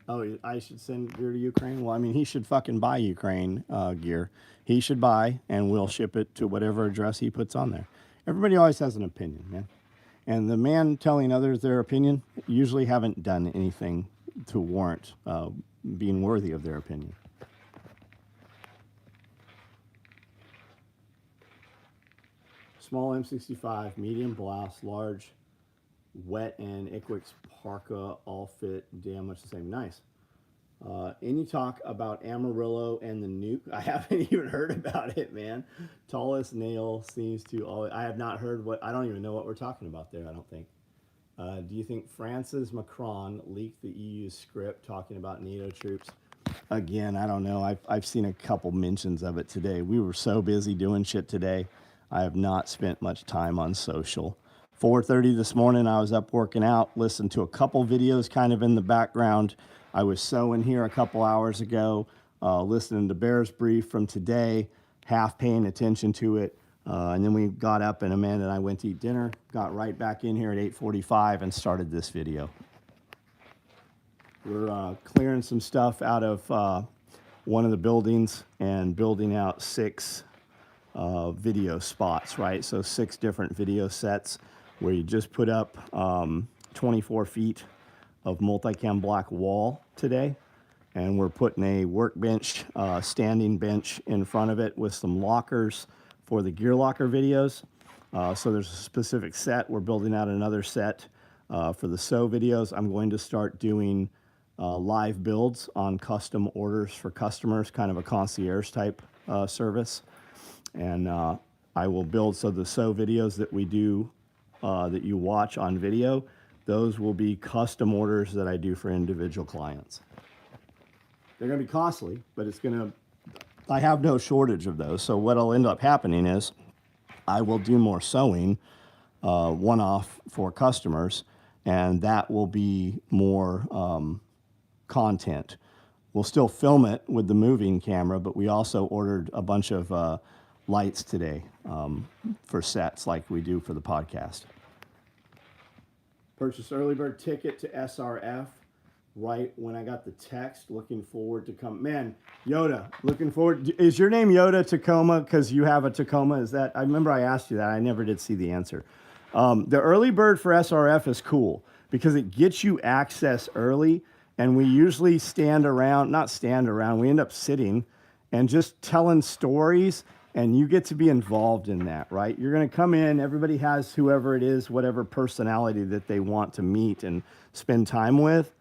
Speaker 1: Oh, I should send gear to Ukraine? Well, I mean, he should fucking buy Ukraine gear. He should buy, and we'll ship it to whatever address he puts on there. Everybody always has an opinion, man. And the man telling others their opinion usually haven't done anything to warrant being worthy of their opinion. Small M65, medium blouse, large wet and Iquix parka, all fit damn much the same. Nice. Any talk about Amarillo and the nuke? I haven't even heard about it, man. Tallest nail seems to always... I have not heard what... I don't even know what we're talking about there, I don't think. Do you think France's Macron leaked the EU script talking about NATO troops? Again, I don't know. I've seen a couple mentions of it today. We were so busy doing shit today. I have not spent much time on social. 4:30 this morning, I was up working out, listened to a couple videos kind of in the background. I was sewing here a couple hours ago, listening to Bear's Brief from today, half paying attention to it. And then we got up, and Amanda and I went to eat dinner, got right back in here at 8:45 and started this video. We're clearing some stuff out of one of the buildings and building out 6 video spots, right? So 6 different video sets where you just put up 24 feet of multicam block wall today. And we're putting a workbench, standing bench in front of it with some lockers for the gear locker videos. So there's a specific set. We're building out another set for the SOE videos. I'm going to start doing live builds on custom orders for customers, kind of a concierge type service. And I will build, so the SOE videos that we do, that you watch on video, those will be custom orders that I do for individual clients. They're going to be costly, but I have no shortage of those. So what'll end up happening is I will do more sewing, one-off for customers, and that will be more content. We'll still film it with the moving camera, but we also ordered a bunch of lights today for sets like we do for the podcast. Purchased early bird ticket to SRF right when I got the text, looking forward to come. Man, Yoda, looking forward. Is your name Yoda Tacoma because you have a Tacoma? Is that, I remember I asked you that. I never did see the answer. The early bird for SRF is cool because it gets you access early, and we usually not stand around, we end up sitting and just telling stories, and you get to be involved in that, right? You're going to come in, everybody has whoever it is, whatever personality that they want to meet and spend time with.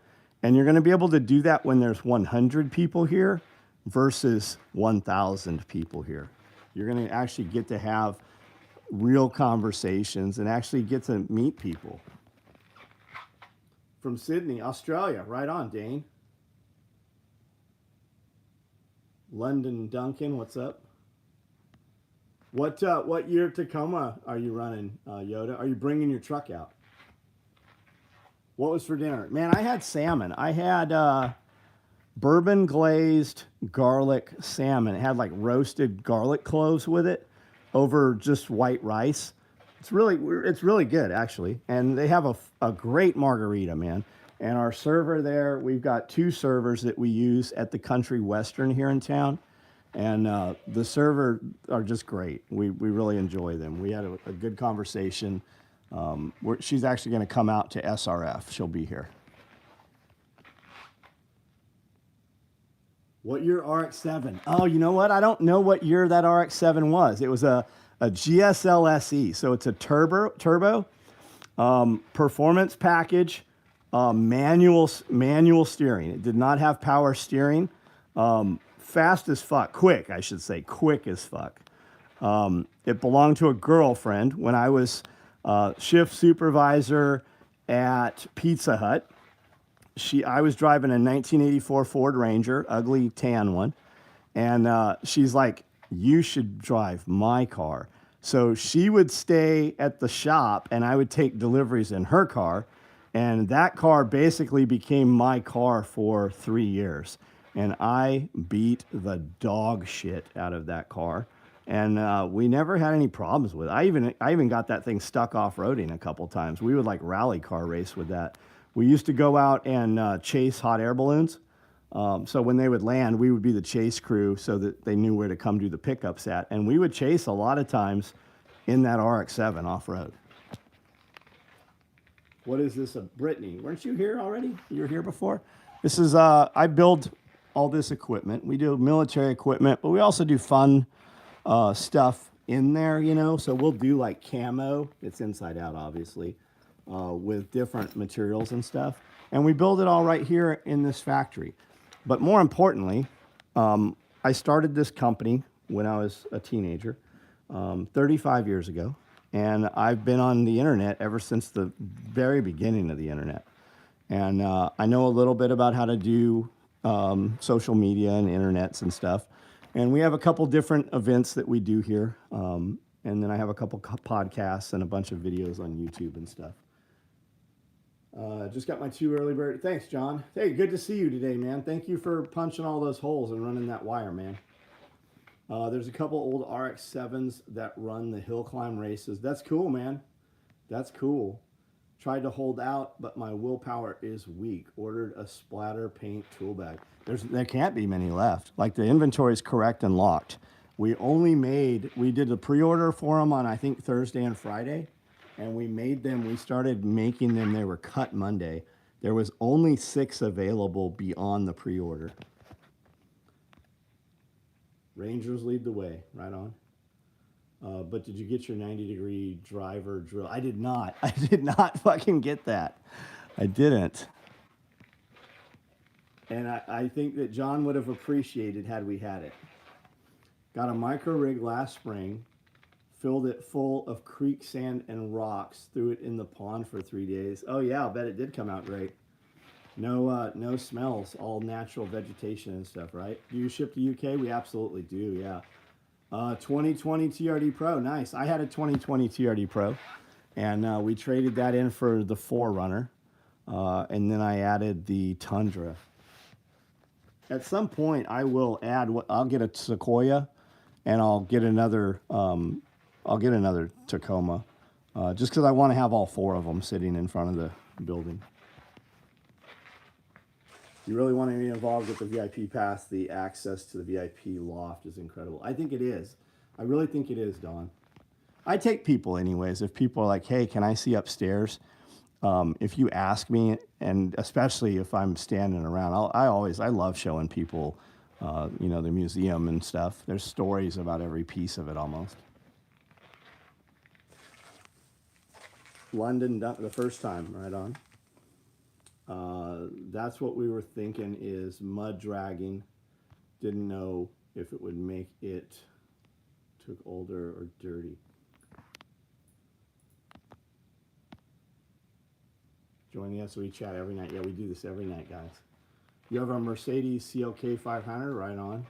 Speaker 1: And you're going to be able to do that when there's 100 people here versus 1,000 people here. You're going to actually get to have real conversations and actually get to meet people. From Sydney, Australia. Right on, Dane. London Duncan, what's up? What year Tacoma are you running, Yoda? Are you bringing your truck out? What was for dinner? Man, I had salmon. I had bourbon glazed garlic salmon. It had like roasted garlic cloves with it over just white rice. It's really good, actually. And they have a great margarita, man. And our server there, we've got 2 servers that we use at the Country Western here in town. And the server are just great. We really enjoy them. We had a good conversation. She's actually going to come out to SRF. She'll be here. What year RX-7? Oh, you know what? I don't know what year that RX-7 was. It was a GSL SE. So it's a turbo performance package, manual steering. It did not have power steering. Fast as fuck. Quick, I should say. Quick as fuck. It belonged to a girlfriend when I was shift supervisor at Pizza Hut. I was driving a 1984 Ford Ranger, ugly tan one, and she's like, "You should drive my car." So she would stay at the shop, and I would take deliveries in her car, and that car basically became my car for 3 years. And I beat the dog shit out of that car. And we never had any problems with it. I even got that thing stuck off-roading a couple times. We would like rally car race with that. We used to go out and chase hot air balloons. So when they would land, we would be the chase crew so that they knew where to come do the pickups at. And we would chase a lot of times in that RX-7 off-road. What is this? Brittany, weren't you here already? You were here before? This is, I build all this equipment. We do military equipment, but we also do fun stuff in there, you know. So we'll do like camo. It's inside out, obviously, with different materials and stuff. And we build it all right here in this factory. But more importantly, I started this company when I was a teenager, 35 years ago. And I've been on the internet ever since the very beginning of the internet. And I know a little bit about how to do social media and internets and stuff. And we have a couple different events that we do here. And then I have a couple podcasts and a bunch of videos on YouTube and stuff. Just got my 2 early bird. Thanks, John. Hey, good to see you today, man. Thank you for punching all those holes and running that wire, man. There's a couple old RX-7s that run the hill climb races. That's cool, man. That's cool. Tried to hold out, but my willpower is weak. Ordered a splatter paint tool bag. There can't be many left. Like, the inventory is correct and locked. We did a pre-order for them on, I think, Thursday and Friday. and we made them. We started making them. They were cut Monday. There was only 6 available beyond the pre-order. Rangers lead the way. Right on. But did you get your 90-degree driver drill? I did not. I did not fucking get that. I didn't. And I think that John would have appreciated had we had it. Got a micro rig last spring, filled it full of creek sand and rocks, threw it in the pond for 3 days. Oh yeah, I'll bet it did come out great. No smells, all natural vegetation and stuff, right? Do you ship to UK? We absolutely do, yeah. 2020 TRD Pro, nice. I had a 2020 TRD Pro, and we traded that in for the 4Runner, and then I added the Tundra. At some point, I will add. I'll get a Sequoia, and I'll get another Tacoma, just because I want to have all 4 of them sitting in front of the building. You really want to be involved with the VIP pass. The access to the VIP loft is incredible. I think it is. I really think it is, Dawn. I take people anyways. If people are like, hey, can I see upstairs? If you ask me, and especially if I'm standing around, I love showing people, the museum and stuff. There's stories about every piece of it almost. London the first time, right on. That's what we were thinking is mud dragging. Didn't know if it would make it took older or dirty. Join the SOE chat every night. Yeah, we do this every night, guys. You have a Mercedes CLK 500, right on.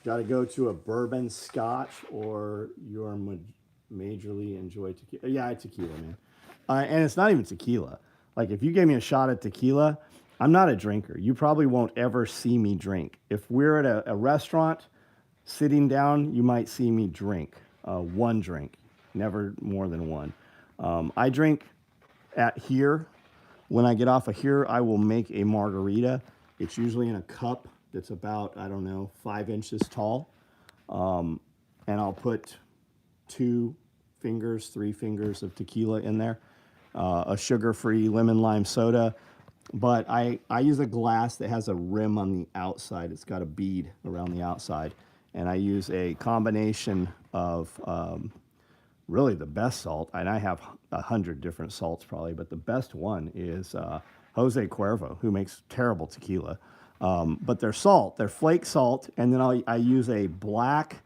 Speaker 1: Got to go to a bourbon scotch, or you're majorly enjoy tequila. Yeah, tequila, man. And it's not even tequila. Like, if you gave me a shot at tequila, I'm not a drinker. You probably won't ever see me drink. If we're at a restaurant sitting down, you might see me drink one drink, never more than one. I drink at here. When I get off of here, I will make a margarita. It's usually in a cup that's about, 5 inches tall. And I'll put 2 fingers, 3 fingers of tequila in there. A sugar-free lemon lime soda. But I use a glass that has a rim on the outside. It's got a bead around the outside. And I use a combination of really the best salt. And I have 100 different salts probably, but the best one is Jose Cuervo, who makes terrible tequila. But they're salt. They're flake salt. And then I use a black,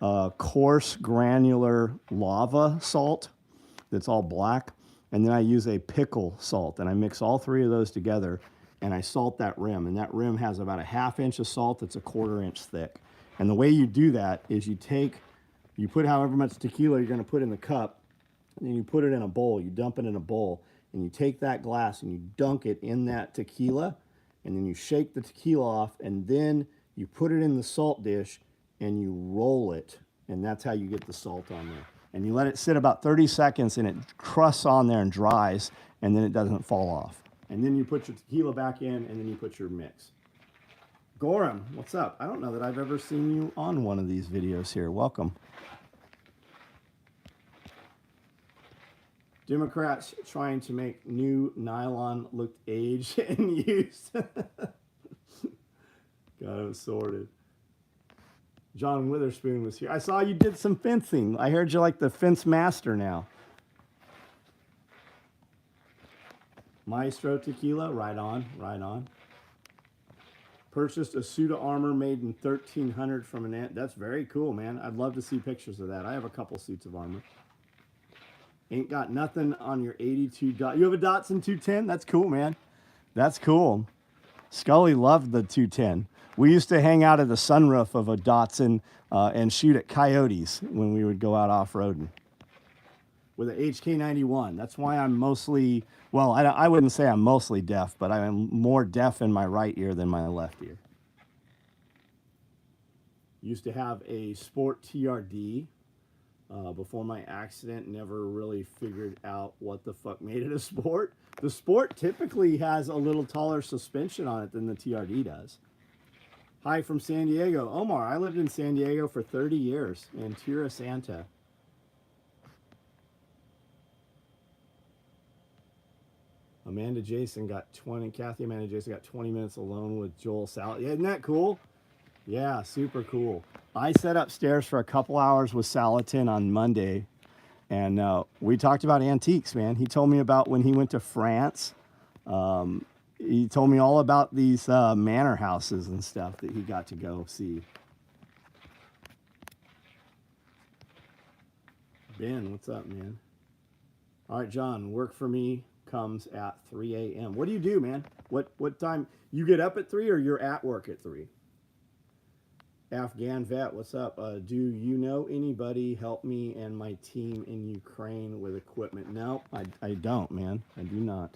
Speaker 1: coarse, granular lava salt that's all black. And then I use a pickle salt, and I mix all 3 of those together, and I salt that rim. And that rim has about a 1/2 inch of salt that's a 1/4 inch thick. And the way you do that is you put however much tequila you're going to put in the cup, and then you put it in a bowl. You dump it in a bowl, and you take that glass and you dunk it in that tequila, and then you shake the tequila off, and then you put it in the salt dish, and you roll it, and that's how you get the salt on there. And you let it sit about 30 seconds, and it crusts on there and dries, and then it doesn't fall off. And then you put your tequila back in, and then you put your mix. Gorham, what's up? I don't know that I've ever seen you on one of these videos here. Welcome. Democrats trying to make new nylon look aged and used. Got it sorted. John Witherspoon was here. I saw you did some fencing. I heard you're like the fence master now. Maestro Tequila, right on, right on. Purchased a suit of armor made in 1300 from an ant. That's very cool, man. I'd love to see pictures of that. I have a couple suits of armor. Ain't got nothing on your 82 dot. You have a Datsun 210? That's cool, man. That's cool. Scully loved the 210. We used to hang out at the sunroof of a Datsun and shoot at coyotes when we would go out off-roading with an HK91. That's why I'm mostly, well, I wouldn't say I'm mostly deaf, but I'm more deaf in my right ear than my left ear. Used to have a Sport TRD before my accident. Never really figured out what the fuck made it a Sport. The Sport typically has a little taller suspension on it than the TRD does. Hi from San Diego. Omar, I lived in San Diego for 30 years in Tierra Santa. Amanda Jason got 20. Kathy Amanda Jason got 20 minutes alone with Joel Sal. Yeah, isn't that cool? Yeah, super cool. I sat upstairs for a couple hours with Salatin on Monday, and we talked about antiques, man. He told me about when he went to France. He told me all about these manor houses and stuff that he got to go see. Ben, what's up, man? All right, John, work for me comes at 3 a.m. What do you do, man? What time? You get up at 3 or you're at work at 3? Afghan vet, what's up? Do you know anybody help me and my team in Ukraine with equipment? No, I don't, man. I do not.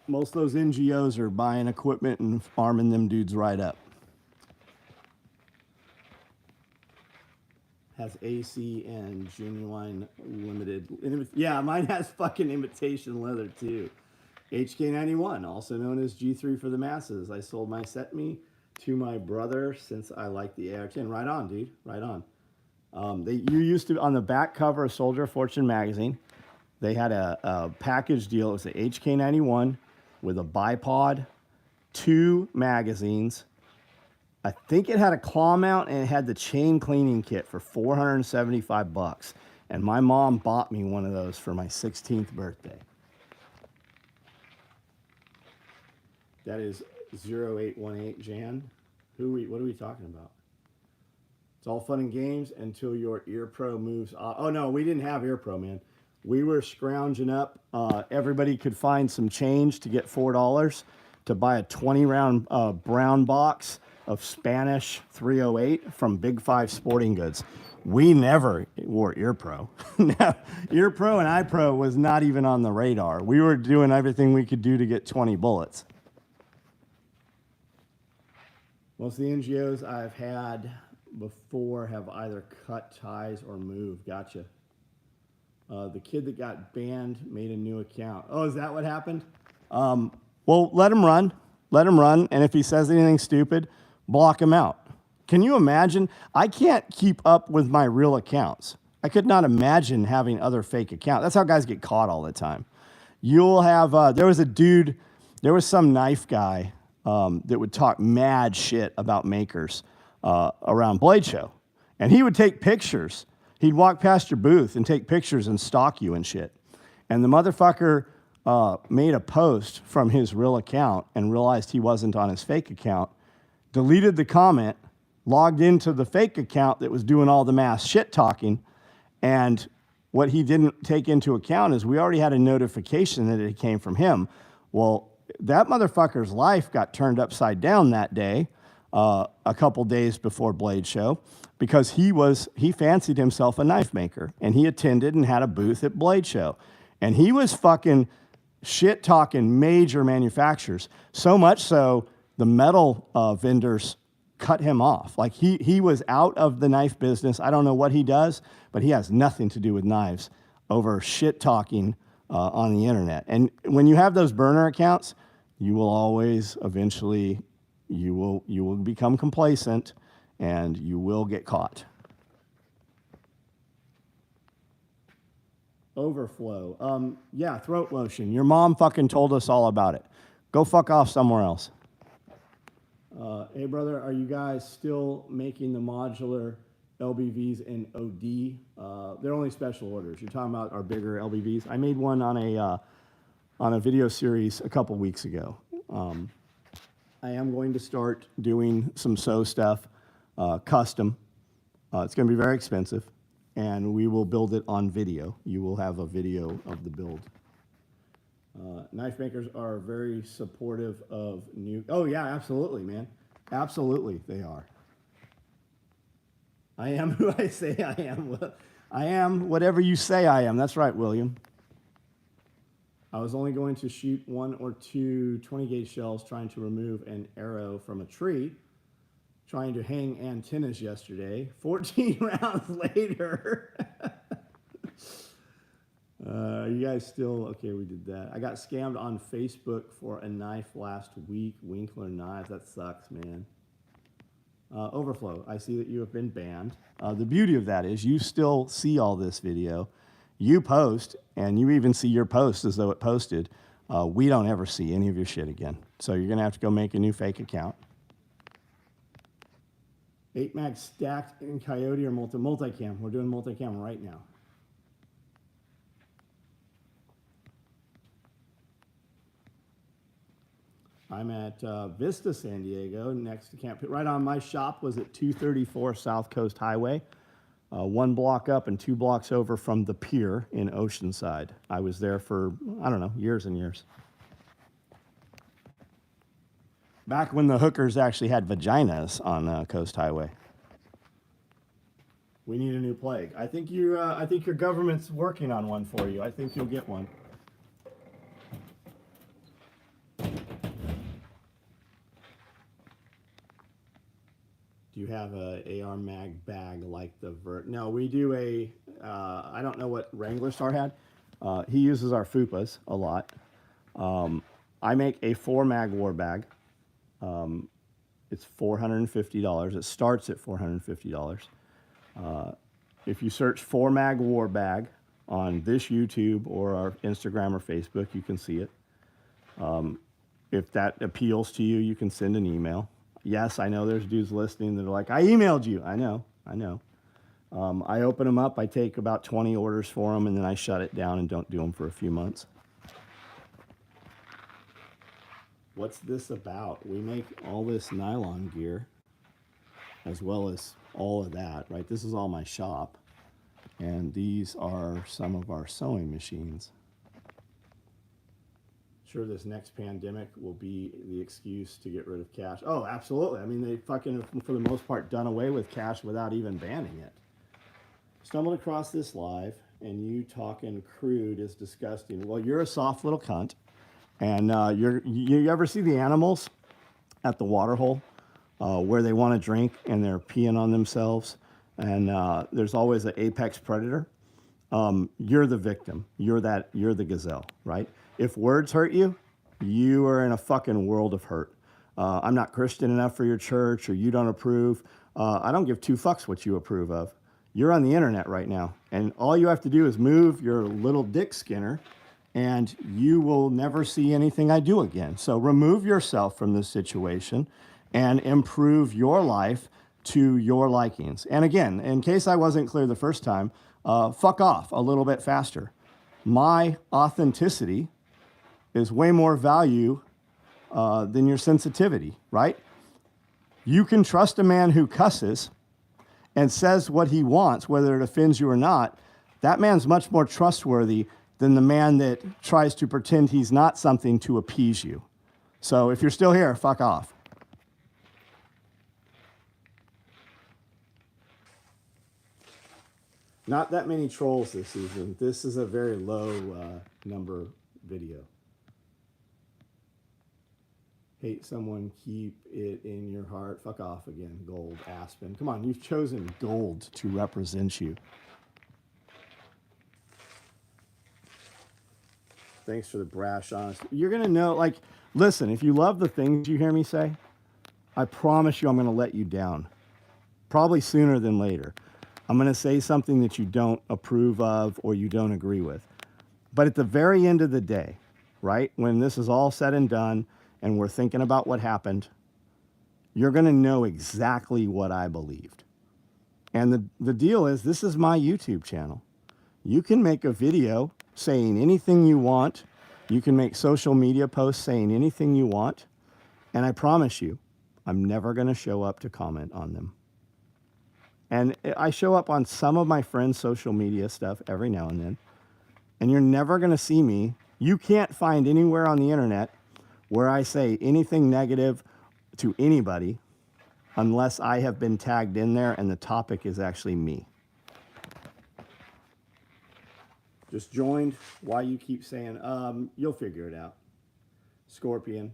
Speaker 1: Most of those NGOs are buying equipment and arming them dudes right up. Has AC and genuine limited. Yeah, mine has fucking imitation leather too. HK91, also known as G3 for the masses. I sold my Setme to my brother since I like the AR-10. Right on, dude. Right on. You used to, on the back cover of Soldier of Fortune magazine, they had a package deal. It was the HK91 with a bipod, 2 magazines. I think it had a claw mount and it had the chain cleaning kit for $475. And my mom bought me one of those for my 16th birthday. That is 0818 Jan. What are we talking about? It's all fun and games until your ear pro moves off. Oh no, we didn't have ear pro, man. We were scrounging up. Everybody could find some change to get $4 to buy a 20-round brown box of Spanish 308 from Big 5 Sporting Goods. We never wore ear pro. Ear pro and eye pro was not even on the radar. We were doing everything we could do to get 20 bullets. Most of the NGOs I've had before have either cut ties or moved. Gotcha. The kid that got banned made a new account. Oh, is that what happened? Well, let him run. Let him run. And if he says anything stupid, block him out. Can you imagine? I can't keep up with my real accounts. I could not imagine having other fake accounts. That's how guys get caught all the time. You'll have, there was a dude, there was some knife guy that would talk mad shit about makers around Blade Show. And he would take pictures. He'd walk past your booth and take pictures and stalk you and shit. And the motherfucker made a post from his real account and realized he wasn't on his fake account, deleted the comment, logged into the fake account that was doing all the mass shit talking. And what he didn't take into account is we already had a notification that it came from him. Well, that motherfucker's life got turned upside down that day, a couple days before Blade Show, because he fancied himself a knife maker, and he attended and had a booth at Blade Show. And he was fucking shit talking major manufacturers, so much so the metal vendors cut him off. Like he was out of the knife business. I don't know what he does, but he has nothing to do with knives over shit talking on the internet. And when you have those burner accounts, you will always eventually, you will become complacent and you will get caught. Overflow. Yeah, throat lotion. Your mom fucking told us all about it. Go fuck off somewhere else. Hey, brother, are you guys still making the modular LBVs in OD? They're only special orders. You're talking about our bigger LBVs. I made one on a video series a couple weeks ago. I am going to start doing some SOE stuff, custom. It's going to be very expensive, and we will build it on video. You will have a video of the build. Knife makers are very supportive of new... Oh, yeah, absolutely, man. Absolutely, they are. I am who I say I am. I am whatever you say I am. That's right, William. I was only going to shoot 1 or 2 20-gauge shells trying to remove an arrow from a tree, trying to hang antennas yesterday. 14 rounds later. You guys still... Okay, we did that. I got scammed on Facebook for a knife last week. Winkler knives. That sucks, man. Overflow. I see that you have been banned. The beauty of that is you still see all this video. you post, and you even see your post as though it posted. We don't ever see any of your shit again. So you're going to have to go make a new fake account. 8 mag stacked in Coyote or multicam. We're doing multicam right now. I'm at Vista, San Diego, next to Camp. Right on, my shop was at 234 South Coast Highway, 1 block up and 2 blocks over from the pier in Oceanside. I was there for, I don't know, years and years. Back when the hookers actually had vaginas on Coast Highway. We need a new plague. I think your government's working on one for you. I think you'll get one. Do you have a AR mag bag like the Vert? No, we do a, I don't know what Wrangler Star had. He uses our FUPAs a lot. I make a 4 mag war bag. It's $450. It starts at $450. If you search 4 mag war bag on this YouTube or our Instagram or Facebook, you can see it. If that appeals to you, you can send an email. Yes, I know there's dudes listening that are like, I emailed you. I know. I open them up. I take about 20 orders for them, and then I shut it down and don't do them for a few months. What's this about? We make all this nylon gear as well as all of that, right? This is all my shop. And these are some of our sewing machines. Sure, this next pandemic will be the excuse to get rid of cash. Oh, absolutely. I mean, they fucking, for the most part, done away with cash without even banning it. Stumbled across this live, and you talking crude is disgusting. Well, you're a soft little cunt. And you ever see the animals at the water hole where they want to drink and they're peeing on themselves? And there's always an apex predator. You're the victim. You're the gazelle, right? If words hurt you, you are in a fucking world of hurt. I'm not Christian enough for your church, or you don't approve. I don't give 2 fucks what you approve of. You're on the internet right now, and all you have to do is move your little dick skinner, and you will never see anything I do again. So remove yourself from this situation and improve your life to your likings. And again, in case I wasn't clear the first time, fuck off a little bit faster. My authenticity is way more value than your sensitivity, right? You can trust a man who cusses and says what he wants, whether it offends you or not. That man's much more trustworthy than the man that tries to pretend he's not something to appease you. So if you're still here, fuck off. Not that many trolls this season. This is a very low number video. Hate someone, keep it in your heart. Fuck off again, gold, aspen. Come on, you've chosen gold to represent you. Thanks for the brash honesty. You're going to know, like, listen, if you love the things you hear me say, I promise you I'm going to let you down. Probably sooner than later. I'm going to say something that you don't approve of or you don't agree with. But at the very end of the day, right, when this is all said and done and we're thinking about what happened, you're going to know exactly what I believed. And the deal is, this is my YouTube channel. You can make a video saying anything you want. You can make social media posts saying anything you want. And I promise you, I'm never going to show up to comment on them. And I show up on some of my friends' social media stuff every now and then. And you're never going to see me. You can't find anywhere on the internet where I say anything negative to anybody unless I have been tagged in there and the topic is actually me. Just joined. Why you keep saying, you'll figure it out. Scorpion.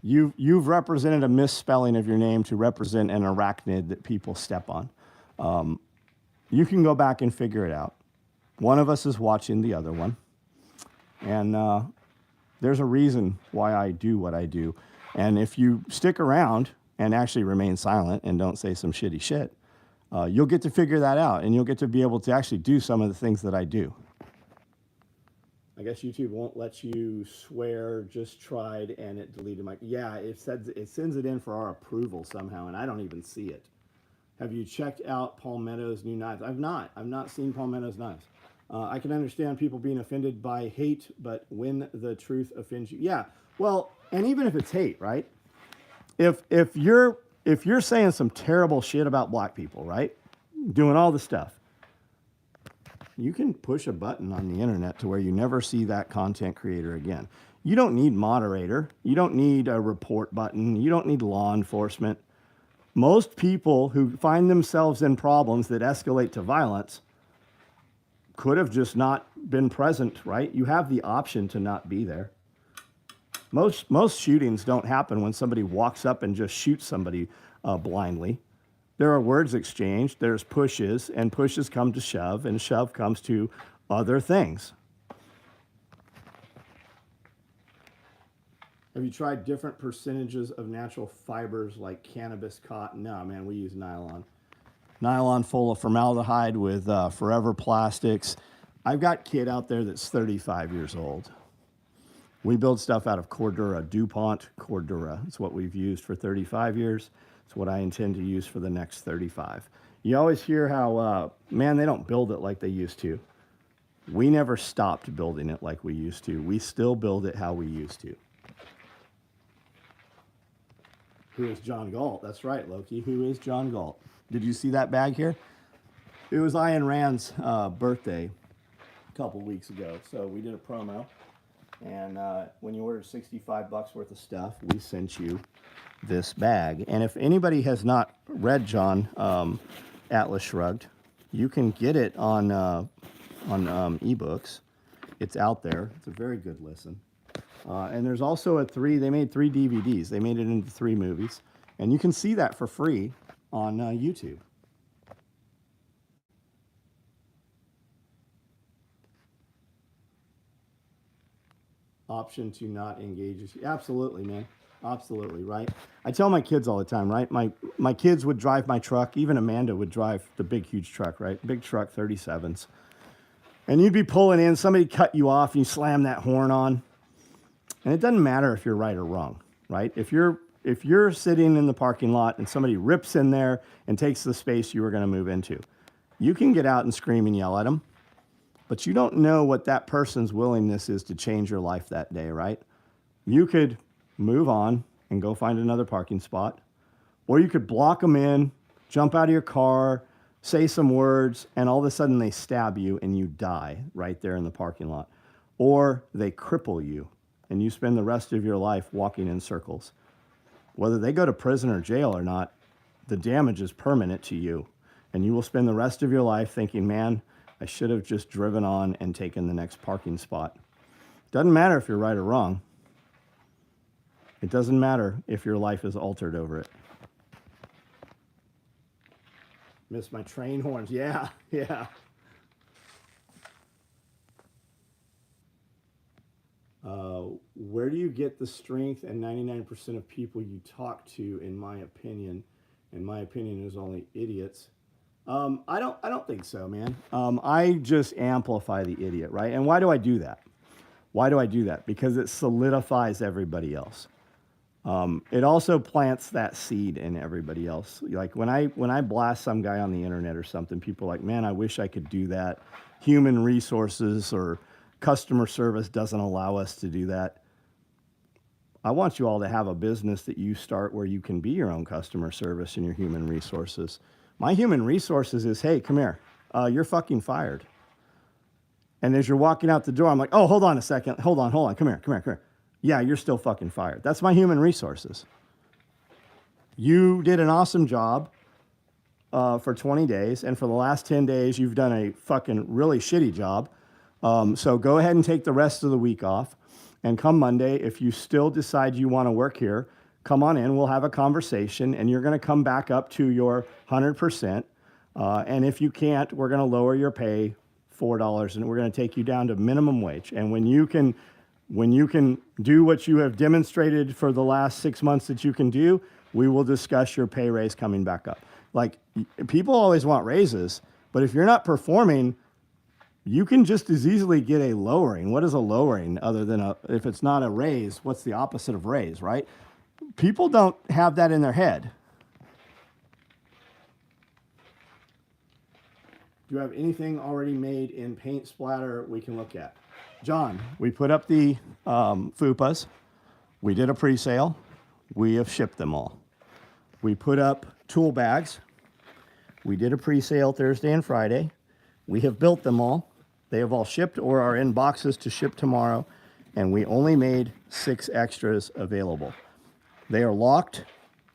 Speaker 1: You've represented a misspelling of your name to represent an arachnid that people step on. You can go back and figure it out. One of us is watching the other one. And there's a reason why I do what I do. And if you stick around and actually remain silent and don't say some shitty shit, You'll get to figure that out, and you'll get to be able to actually do some of the things that I do. I guess YouTube won't let you swear, just tried, and it deleted my... Yeah, it sends it in for our approval somehow, and I don't even see it. Have you checked out Palmetto's new knives? I've not seen Palmetto's knives. I can understand people being offended by hate, but when the truth offends you... Yeah, well, and even if it's hate, right? If you're saying some terrible shit about black people, right? Doing all the stuff, you can push a button on the internet to where you never see that content creator again. You don't need moderator. You don't need a report button. You don't need law enforcement. Most people who find themselves in problems that escalate to violence could have just not been present, right? You have the option to not be there. Most shootings don't happen when somebody walks up and just shoots somebody blindly. There are words exchanged, there's pushes, and pushes come to shove, and shove comes to other things. Have you tried different percentages of natural fibers like cannabis, cotton? No, man, we use nylon. Nylon full of formaldehyde with forever plastics. I've got a kid out there that's 35 years old. We build stuff out of Cordura, DuPont Cordura. It's what we've used for 35 years. It's what I intend to use for the next 35. You always hear how, man, they don't build it like they used to. We never stopped building it like we used to. We still build it how we used to. Who is John Galt? That's right, Loki. Who is John Galt? Did you see that bag here? It was Ayn Rand's birthday a couple weeks ago. So we did a promo. And when you ordered $65 worth of stuff, we sent you this bag. And if anybody has not read John Atlas Shrugged, you can get it on ebooks. It's out there. It's a very good listen. And there's also they made 3 DVDs. They made it into 3 movies. And you can see that for free on YouTube. Option to not engage. Absolutely, man. Absolutely, right? I tell my kids all the time, right? My kids would drive my truck. Even Amanda would drive the big, huge truck, right? Big truck, 37s. And you'd be pulling in, somebody cut you off, and you slam that horn on. And it doesn't matter if you're right or wrong, right? If you're sitting in the parking lot and somebody rips in there and takes the space you were going to move into, you can get out and scream and yell at them. But you don't know what that person's willingness is to change your life that day, right? You could move on and go find another parking spot, or you could block them in, jump out of your car, say some words, and all of a sudden they stab you and you die right there in the parking lot. Or they cripple you and you spend the rest of your life walking in circles. Whether they go to prison or jail or not, the damage is permanent to you. And you will spend the rest of your life thinking, man, I should have just driven on and taken the next parking spot. Doesn't matter if you're right or wrong. It doesn't matter if your life is altered over it. Missed my train horns. Yeah, yeah. Where do you get the strength and 99% of people you talk to, in my opinion? In my opinion, is only idiots. I don't think so, man. I just amplify the idiot, right? And why do I do that? Why do I do that? Because it solidifies everybody else. It also plants that seed in everybody else. Like when I blast some guy on the internet or something, people are like, man, I wish I could do that. Human resources or customer service doesn't allow us to do that. I want you all to have a business that you start where you can be your own customer service and your human resources. My human resources is, hey, come here. You're fucking fired. And as you're walking out the door, I'm like, oh, hold on a second. Hold on. Come here. Yeah, you're still fucking fired. That's my human resources. You did an awesome job for 20 days. And for the last 10 days, you've done a fucking really shitty job. So go ahead and take the rest of the week off. And come Monday, if you still decide you want to work here, come on in, we'll have a conversation, and you're going to come back up to your 100%. And if you can't, we're going to lower your pay $4, and we're going to take you down to minimum wage. And when you can do what you have demonstrated for the last 6 months that you can do, we will discuss your pay raise coming back up. Like, people always want raises, but if you're not performing, you can just as easily get a lowering. What is a lowering other than if it's not a raise, what's the opposite of raise, right? People don't have that in their head. Do you have anything already made in paint splatter we can look at? John, we put up the fupas. We did a pre-sale. We have shipped them all. We put up tool bags. We did a pre-sale Thursday and Friday. We have built them all. They have all shipped or are in boxes to ship tomorrow. And we only made 6 extras available. They are locked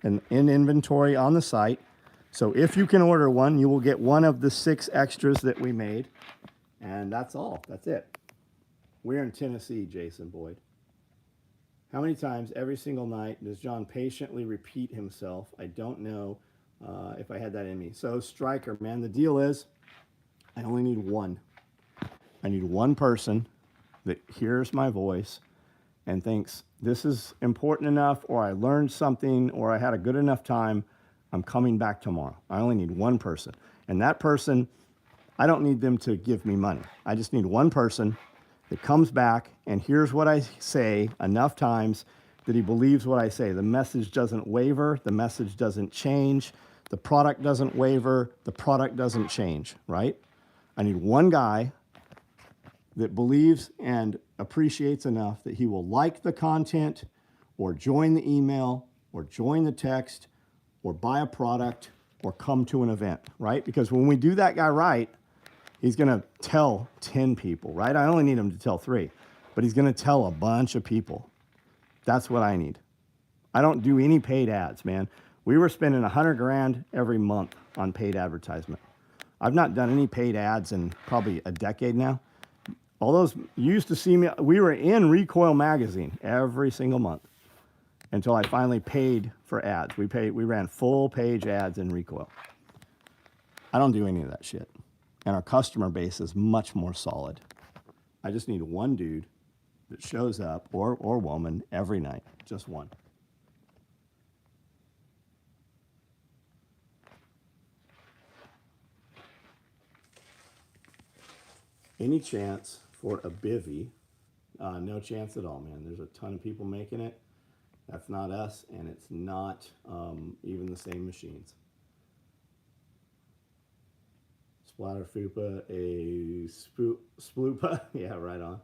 Speaker 1: and in inventory on the site. So if you can order one, you will get one of the 6 extras that we made. And that's all. That's it. We're in Tennessee, Jason Boyd. How many times every single night does John patiently repeat himself? I don't know if I had that in me. So Striker, man, the deal is I only need one. I need one person that hears my voice and thinks this is important enough, or I learned something, or I had a good enough time. I'm coming back tomorrow. I only need one person. And that person, I don't need them to give me money. I just need one person that comes back and hears what I say enough times that he believes what I say. The message doesn't waver. The message doesn't change. The product doesn't waver. The product doesn't change, right? I need one guy that believes and appreciates enough that he will like the content or join the email or join the text or buy a product or come to an event, right? Because when we do that guy right, he's going to tell 10 people, right? I only need him to tell 3, but he's going to tell a bunch of people. That's what I need. I don't do any paid ads, man. We were spending $100 grand every month on paid advertisement. I've not done any paid ads in probably a decade now. All those, you used to see me, we were in Recoil magazine every single month until I finally paid for ads. We ran full page ads in Recoil. I don't do any of that shit. And our customer base is much more solid. I just need one dude that shows up, or woman, every night. Just one. Any chance for a bivvy? No chance at all, man. There's a ton of people making it. That's not us, and it's not even the same machines. Splatter Fupa, a Splupa. Yeah, right on.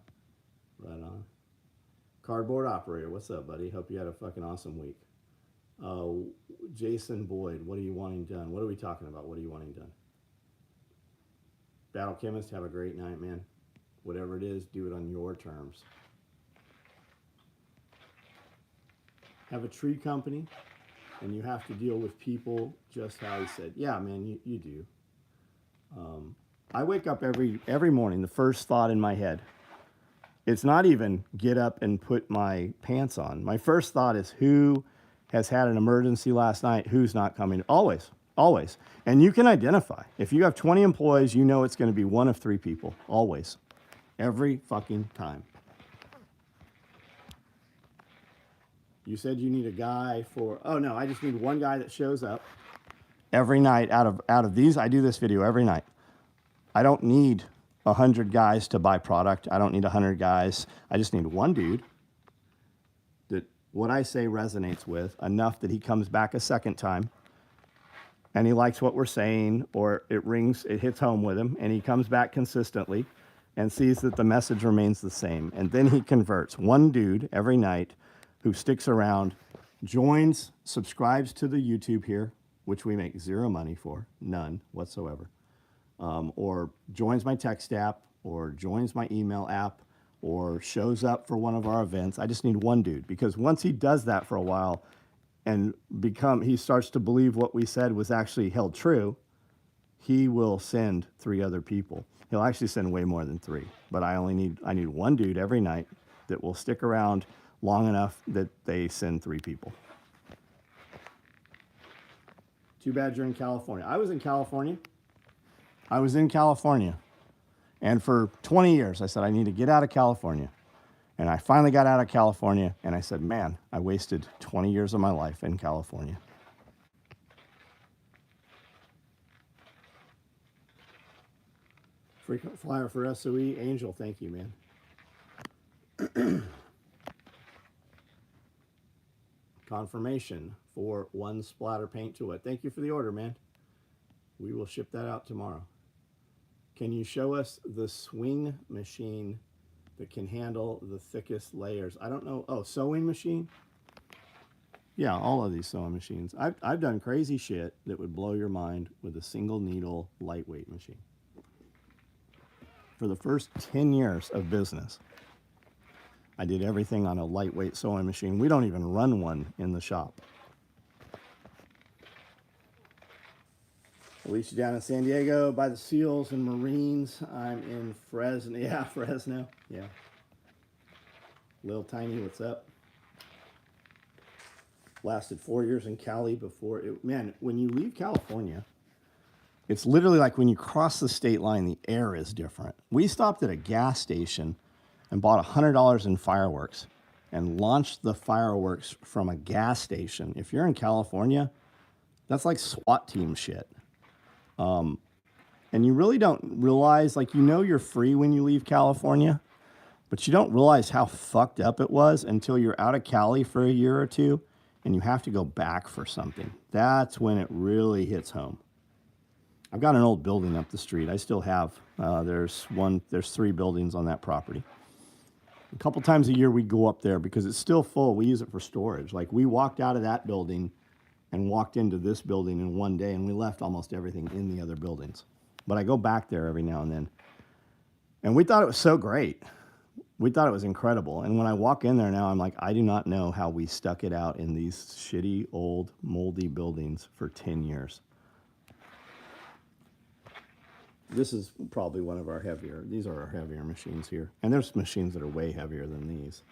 Speaker 1: Right on. Cardboard Operator, what's up, buddy? Hope you had a fucking awesome week. Jason Boyd, what are you wanting done? What are we talking about? What are you wanting done? Battle Chemist, have a great night, man. Whatever it is, do it on your terms. Have a tree company, and you have to deal with people just how he said. Yeah, man, you do. I wake up every morning, the first thought in my head, it's not even get up and put my pants on. My first thought is who has had an emergency last night, who's not coming. Always. And you can identify. If you have 20 employees, you know it's going to be one of 3 people. Always. Every fucking time. You said you need a guy for, oh no, I just need one guy that shows up every night. Out of these, I do this video every night. I don't need 100 guys to buy product. I don't need 100 guys. I just need one dude that what I say resonates with enough that he comes back a second time and he likes what we're saying, or it hits home with him, and he comes back consistently and sees that the message remains the same. And then he converts. One dude every night who sticks around, joins, subscribes to the YouTube here, which we make 0 money for, none whatsoever, or joins my text app, or joins my email app, or shows up for one of our events. I just need one dude, because once he does that for a while and he starts to believe what we said was actually held true, he will send 3 other people. He'll actually send way more than 3, but I need one dude every night that will stick around long enough that they send 3 people. Too bad you're in California. I was in California. And for 20 years, I said, I need to get out of California. And I finally got out of California, and I said, man, I wasted 20 years of my life in California. Frequent flyer for SOE. Angel, thank you, man. Confirmation for 1 splatter paint to it. Thank you for the order, man. We will ship that out tomorrow. Can you show us the swing machine that can handle the thickest layers? I don't know. Oh, sewing machine? Yeah, all of these sewing machines. I've done crazy shit that would blow your mind with a single needle lightweight machine. For the first 10 years of business, I did everything on a lightweight sewing machine. We don't even run one in the shop. Alicia down in San Diego by the Seals and Marines. I'm in Fresno. Yeah, Fresno. Yeah. Little Tiny, what's up? Lasted 4 years in Cali before it. Man, when you leave California, it's literally like when you cross the state line, the air is different. We stopped at a gas station and bought $100 in fireworks and launched the fireworks from a gas station. If you're in California, that's like SWAT team shit. And you really don't realize, like, you know you're free when you leave California, but you don't realize how fucked up it was until you're out of Cali for a year or two and you have to go back for something. That's when it really hits home. I've got an old building up the street. I still have, there's 3 buildings on that property. A couple times a year we go up there because it's still full. We use it for storage. Like, we walked out of that building and walked into this building in one day, and we left almost everything in the other buildings. But I go back there every now and then. And we thought it was so great. We thought it was incredible. And when I walk in there now, I'm like, I do not know how we stuck it out in these shitty, old, moldy buildings for 10 years. This is probably one of our heavier. These are our heavier machines here. And there's machines that are way heavier than these.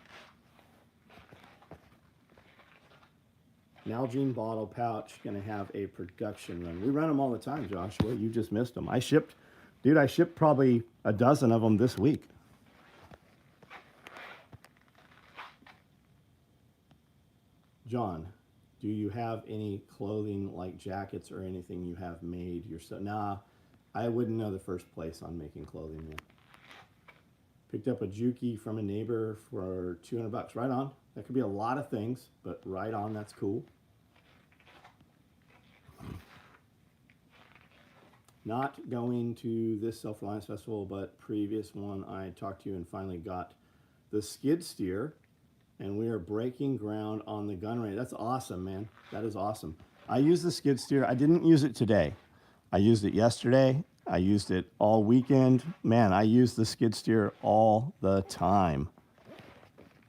Speaker 1: Nalgene bottle pouch, gonna have a production run. We run them all the time, Joshua. You just missed them. I shipped probably a dozen of them this week. John, do you have any clothing like jackets or anything you have made yourself? Nah, I wouldn't know the first place on making clothing yet. Picked up a Juki from a neighbor for $200. Right on. That could be a lot of things, but right on, that's cool. Not going to this Self-Reliance Festival, but previous one I talked to you and finally got the skid steer, and we are breaking ground on the gun range. That's awesome, man. That is awesome. I use the skid steer. I didn't use it today. I used it yesterday. I used it all weekend. Man, I use the skid steer all the time.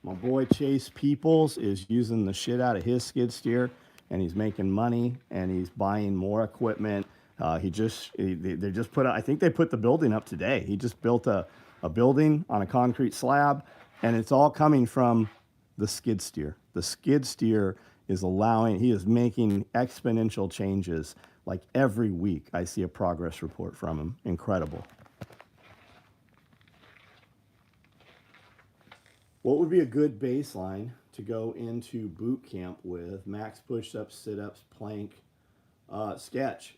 Speaker 1: My boy Chase Peoples is using the shit out of his skid steer, and he's making money, and he's buying more equipment. They just put, I think they put the building up today. He just built a building on a concrete slab, and it's all coming from the skid steer. The skid steer is he is making exponential changes. Like every week, I see a progress report from him. Incredible. What would be a good baseline to go into boot camp with? Max push-ups, sit-ups, plank, sketch.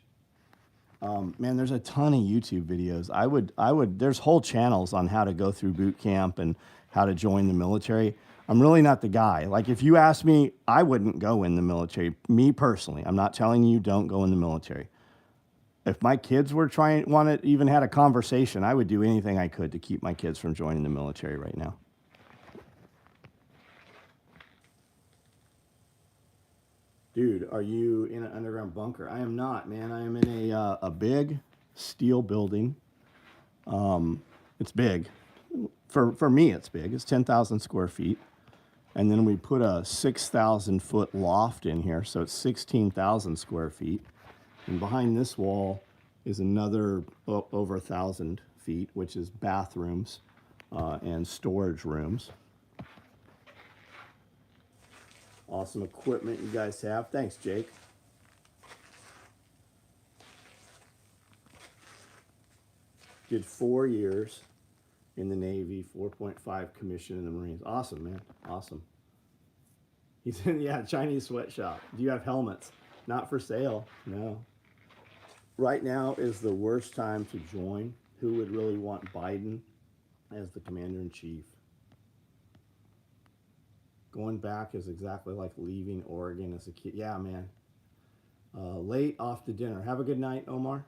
Speaker 1: Man, there's a ton of YouTube videos. There's whole channels on how to go through boot camp and how to join the military. I'm really not the guy. Like, if you ask me, I wouldn't go in the military. Me personally, I'm not telling you don't go in the military. If my kids even had a conversation, I would do anything I could to keep my kids from joining the military right now. Dude, are you in an underground bunker? I am not, man. I am in a big steel building. It's big. For me, it's big. It's 10,000 square feet. And then we put a 6,000 foot loft in here, so it's 16,000 square feet. And behind this wall is another over 1,000 feet, which is bathrooms and storage rooms. Awesome equipment you guys have. Thanks, Jake. Did 4 years in the Navy, 4.5 commission in the Marines. Awesome, man. Awesome. He's in, Chinese sweatshop. Do you have helmets? Not for sale. No. Right now is the worst time to join. Who would really want Biden as the commander-in-chief? Going back is exactly like leaving Oregon as a kid. Yeah, man. Late off to dinner. Have a good night, Omar.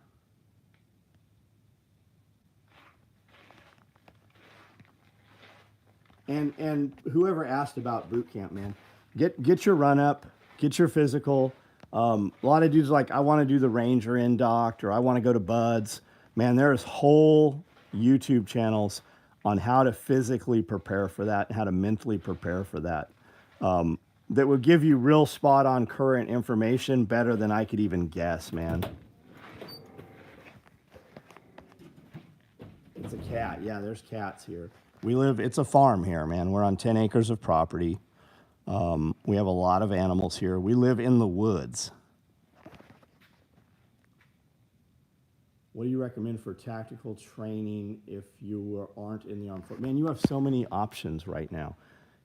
Speaker 1: And whoever asked about boot camp, man, get your run up, get your physical. A lot of dudes are like, I want to do the Ranger Indoct or I want to go to Buds. Man, there's whole YouTube channels on how to physically prepare for that and how to mentally prepare for that. That will give you real spot on current information better than I could even guess, man. It's a cat. Yeah, there's cats here. We live, it's a farm here, man. We're on 10 acres of property. We have a lot of animals here. We live in the woods. What do you recommend for tactical training if you aren't in the armed forces? Man, you have so many options right now.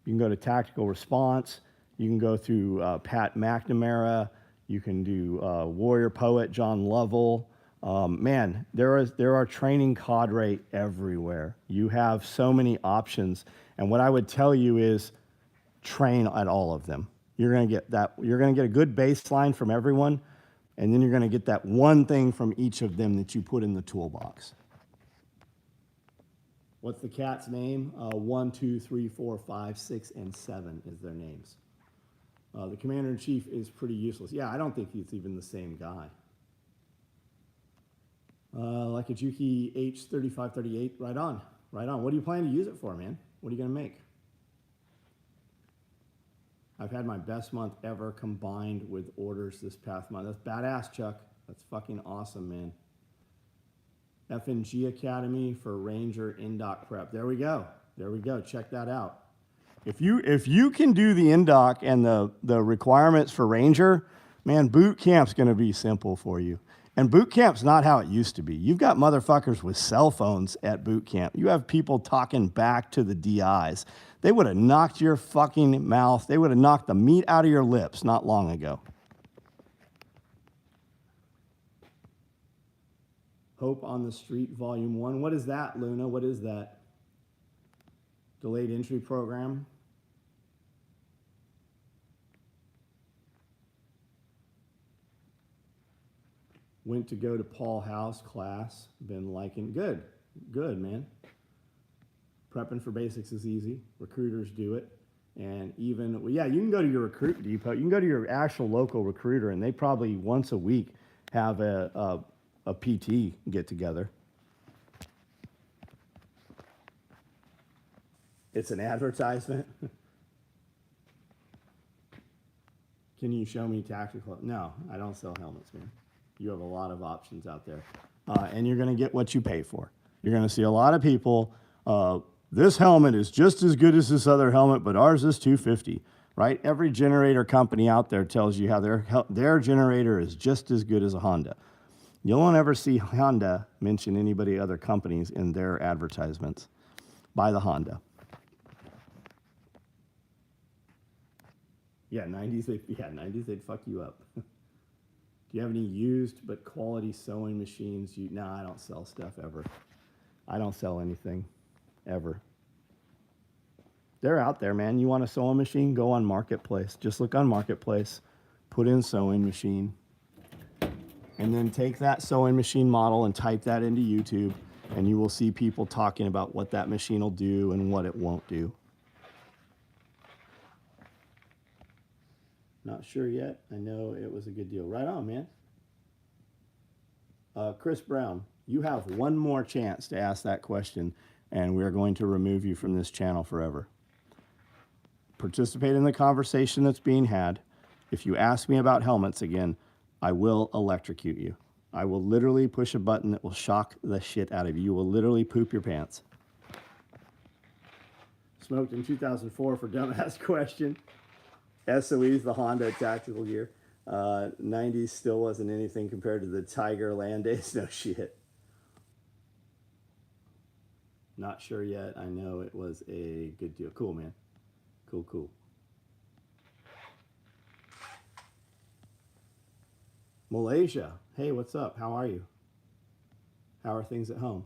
Speaker 1: You can go to tactical response. You can go through Pat McNamara. You can do warrior poet John Lovell. Man, there are training cadre everywhere. You have so many options. And what I would tell you is train at all of them. You're going to get that. You're going to get a good baseline from everyone. And then you're going to get that one thing from each of them that you put in the toolbox. What's the cat's name? 1, 2, 3, 4, 5, 6, and 7 is their names. The commander-in-chief is pretty useless. Yeah, I don't think he's even the same guy. Like a Juki H3538, right on, right on. What do you plan to use it for, man? What are you going to make? I've had my best month ever combined with orders this past month. That's badass, Chuck. That's fucking awesome, man. FNG Academy for Ranger Indoc Prep. There we go. There we go. Check that out. If you can do the Indoc and the requirements for Ranger, man, boot camp's going to be simple for you. And boot camp's not how it used to be. You've got motherfuckers with cell phones at boot camp. You have people talking back to the DIs. They would have knocked your fucking mouth. They would have knocked the meat out of your lips not long ago. Hope on the Street, Volume 1. What is that, Luna? What is that? Delayed entry program? Went to go to Paul House class. Been liking. Good. Good, man. Prepping for basics is easy. Recruiters do it. And even, well, yeah, you can go to your recruit depot. You can go to your actual local recruiter, and they probably once a week have a PT get together. It's an advertisement. Can you show me tactical? No, I don't sell helmets, man. You have a lot of options out there. And you're going to get what you pay for. You're going to see a lot of people, this helmet is just as good as this other helmet, but ours is $250, right? Every generator company out there tells you how their generator is just as good as a Honda. You won't ever see Honda mention anybody other companies in their advertisements. Buy the Honda. Yeah, 90s, they'd fuck you up. Do you have any used but quality sewing machines? No, I don't sell stuff ever. I don't sell anything, ever. They're out there, man. You want a sewing machine? Go on Marketplace. Just look on Marketplace, put in sewing machine, and then take that sewing machine model and type that into YouTube, and you will see people talking about what that machine will do and what it won't do. Not sure yet. I know it was a good deal. Right on, man. Chris Brown, you have one more chance to ask that question, and we are going to remove you from this channel forever. Participate in the conversation that's being had. If you ask me about helmets again, I will electrocute you. I will literally push a button that will shock the shit out of you. You will literally poop your pants. Smoked in 2004 for dumbass question. SOE's the Honda tactical gear. 90s still wasn't anything compared to the Tiger Land days. No shit. Not sure yet. I know it was a good deal. Cool, man. Cool, cool. Malaysia. Hey, what's up? How are you? How are things at home?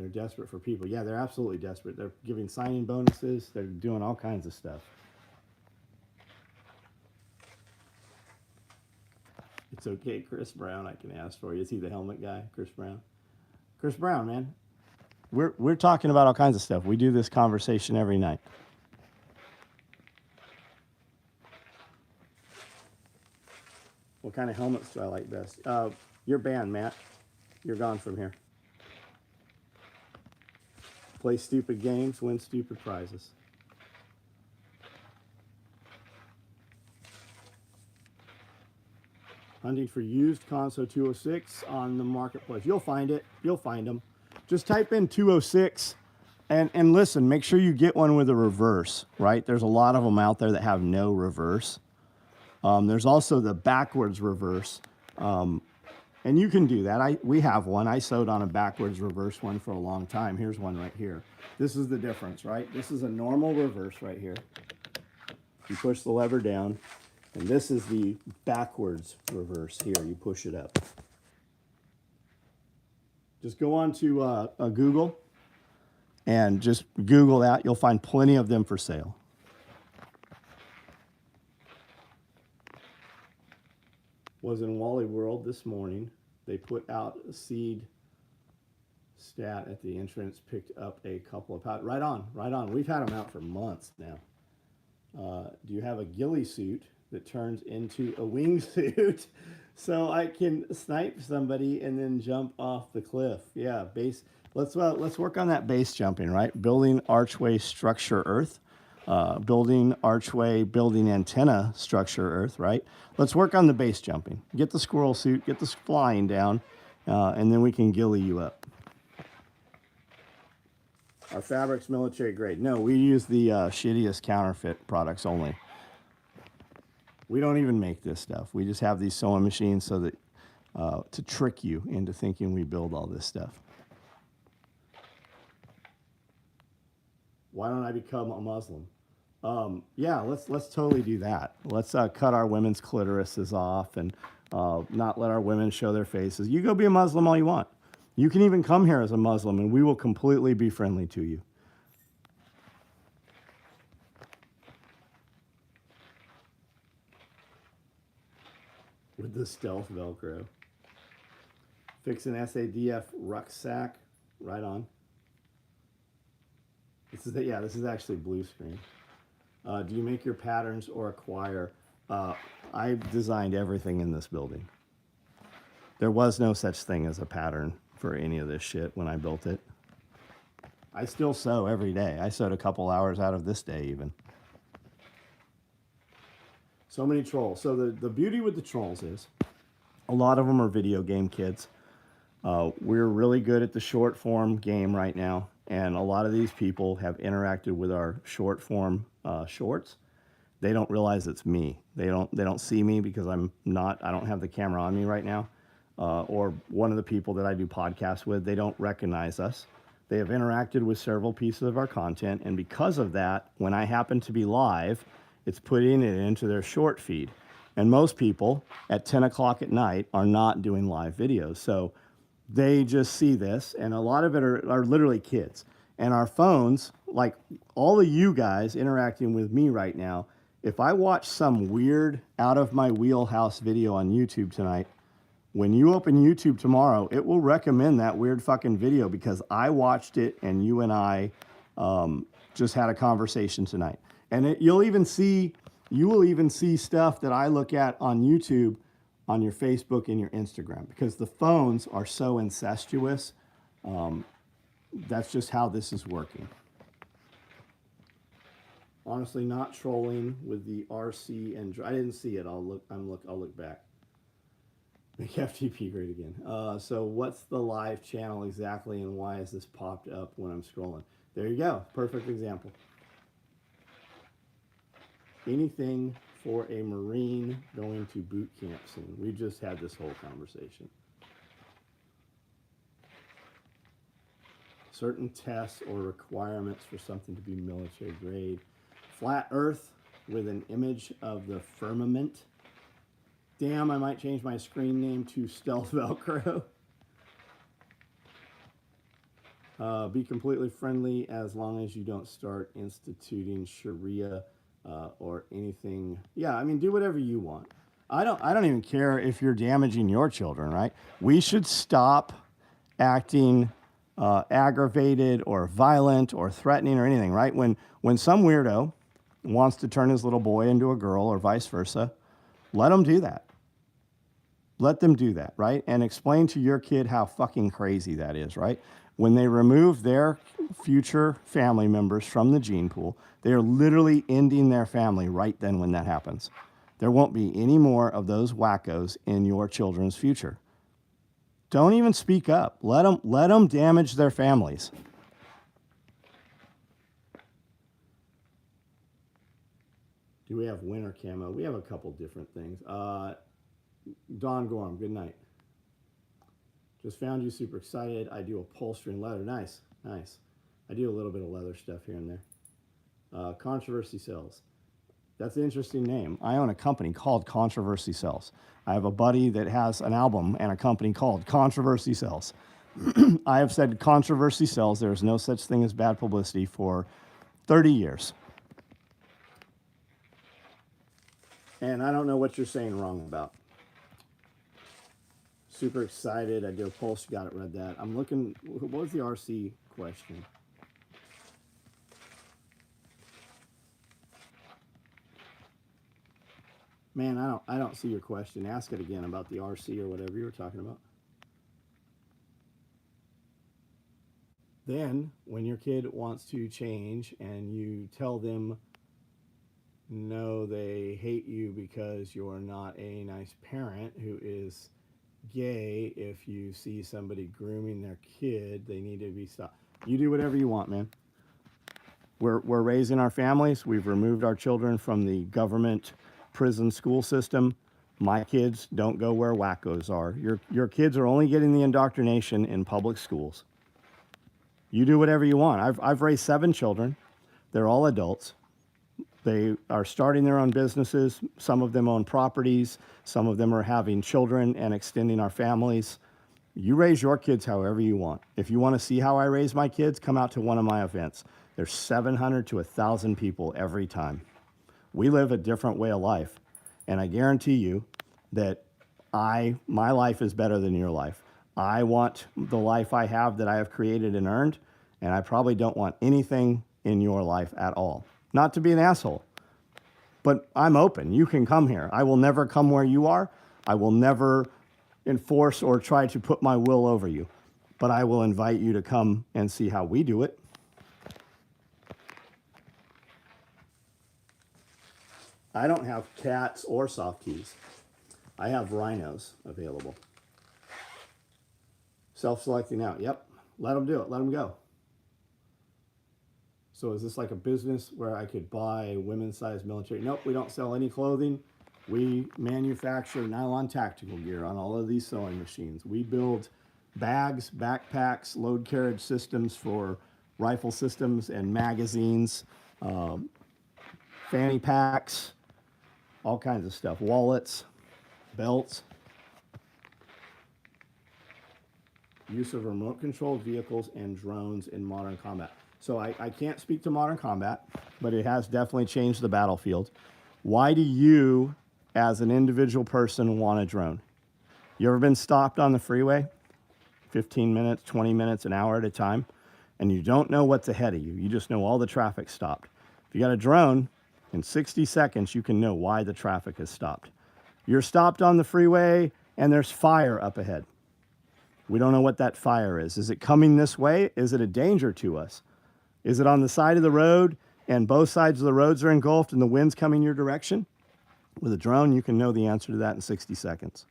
Speaker 1: They're desperate for people. Yeah, they're absolutely desperate. They're giving signing bonuses. They're doing all kinds of stuff. It's okay, Chris Brown. I can ask for you. Is he the helmet guy, Chris Brown? Chris Brown, man. We're talking about all kinds of stuff. We do this conversation every night. What kind of helmets do I like best? You're banned, Matt. You're gone from here. Play stupid games, win stupid prizes. Hunting for used Conso 206 on the marketplace. You'll find it. You'll find them. Just type in 206 and listen, make sure you get one with a reverse, right? There's a lot of them out there that have no reverse. There's also the backwards reverse. And you can do that. We have one. I sewed on a backwards reverse one for a long time. Here's one right here. This is the difference, right? This is a normal reverse right here. You push the lever down, and this is the backwards reverse here. You push it up. Just go on to Google and just Google that. You'll find plenty of them for sale. Was in Wally World this morning. They put out a seed stat at the entrance, picked up a couple of powders. Right on, right on. We've had them out for months now. Do you have a ghillie suit that turns into a wingsuit so I can snipe somebody and then jump off the cliff? Yeah, base. Let's work on that base jumping, right? Building archway structure earth. Building archway, building antenna structure earth, right? Let's work on the base jumping. Get the squirrel suit, get the flying down, and then we can ghillie you up. Our fabric's military grade. No, we use the shittiest counterfeit products only. We don't even make this stuff. We just have these sewing machines so that to trick you into thinking we build all this stuff. Why don't I become a Muslim? Yeah, let's totally do that. Let's cut our women's clitorises off and not let our women show their faces. You go be a Muslim all you want. You can even come here as a Muslim and we will completely be friendly to you. With the stealth Velcro. Fix an SADF rucksack. Right on. This is actually blue screen. Do you make your patterns or acquire? I designed everything in this building. There was no such thing as a pattern for any of this shit when I built it. I still sew every day. I sewed a couple hours out of this day even. So many trolls. So the beauty with the trolls is a lot of them are video game kids. We're really good at the short form game right now. And a lot of these people have interacted with our short form shorts. They don't realize it's me. They don't see me because I don't have the camera on me right now. Or one of the people that I do podcasts with, they don't recognize us. They have interacted with several pieces of our content. And because of that, when I happen to be live, it's putting it into their short feed. And most people at 10 o'clock at night are not doing live videos. So they just see this, and a lot of it are literally kids. And our phones, like all of you guys interacting with me right now, if I watch some weird out of my wheelhouse video on YouTube tonight, when you open YouTube tomorrow, it will recommend that weird fucking video because I watched it and you and I just had a conversation tonight. And you will even see stuff that I look at on YouTube on your Facebook and your Instagram because the phones are so incestuous. That's just how this is working. Honestly, not trolling with the RC and I didn't see it. I'll look back. Make FTP great again. So what's the live channel exactly and why is this popped up when I'm scrolling? There you go. Perfect example. Anything for a Marine going to boot camp soon. We just had this whole conversation. Certain tests or requirements for something to be military grade. Flat Earth with an image of the firmament. Damn, I might change my screen name to Stealth Velcro. Be completely friendly as long as you don't start instituting Sharia or anything. Yeah, I mean, do whatever you want. I don't even care if you're damaging your children, right? We should stop acting aggravated or violent or threatening or anything, right? When some weirdo wants to turn his little boy into a girl or vice versa, let him do that. Let them do that, right? And explain to your kid how fucking crazy that is, right? When they remove their future family members from the gene pool, they are literally ending their family right then when that happens. There won't be any more of those wackos in your children's future. Don't even speak up. Let them damage their families. Do we have winter camo? We have a couple different things. Don Gorham, good night. Just found you, super excited. I do upholstery and leather. Nice, nice. I do a little bit of leather stuff here and there. Controversy Sells. That's an interesting name. I own a company called Controversy Sells. I have a buddy that has an album and a company called Controversy Sells. I have said controversy sells. There is no such thing as bad publicity for 30 years. And I don't know what you're saying wrong about. Super excited. I did a post. Got it. Read that. I'm looking. What was the RC question? Man, I don't see your question. Ask it again about the RC or whatever you were talking about. Then, when your kid wants to change and you tell them no, they hate you because you're not a nice parent who is gay, if you see somebody grooming their kid, they need to be stopped. You do whatever you want, man. We're raising our families. We've removed our children from the government prison school system. My kids don't go where wackos are. Your kids are only getting the indoctrination in public schools. You do whatever you want. I've raised 7 children. They're all adults. They are starting their own businesses. Some of them own properties. Some of them are having children and extending our families. You raise your kids however you want. If you want to see how I raise my kids, come out to one of my events. There's 700 to 1,000 people every time. We live a different way of life. And I guarantee you that my life is better than your life. I want the life I have that I have created and earned, and I probably don't want anything in your life at all. Not to be an asshole, but I'm open. You can come here. I will never come where you are. I will never enforce or try to put my will over you, but I will invite you to come and see how we do it. I don't have cats or soft keys. I have rhinos available. Self-selecting out. Yep. Let them do it. Let them go. So is this like a business where I could buy women's size military? Nope, we don't sell any clothing. We manufacture nylon tactical gear on all of these sewing machines. We build bags, backpacks, load carriage systems for rifle systems and magazines, fanny packs, all kinds of stuff, wallets, belts. Use of remote controlled vehicles and drones in modern combat. So I can't speak to modern combat, but it has definitely changed the battlefield. Why do you, as an individual person, want a drone? You ever been stopped on the freeway? 15 minutes, 20 minutes, an hour at a time, and you don't know what's ahead of you. You just know all the traffic stopped. If you got a drone, in 60 seconds, you can know why the traffic has stopped. You're stopped on the freeway, and there's fire up ahead. We don't know what that fire is. Is it coming this way? Is it a danger to us? Is it on the side of the road and both sides of the roads are engulfed and the wind's coming your direction? With a drone, you can know the answer to that in 60 seconds.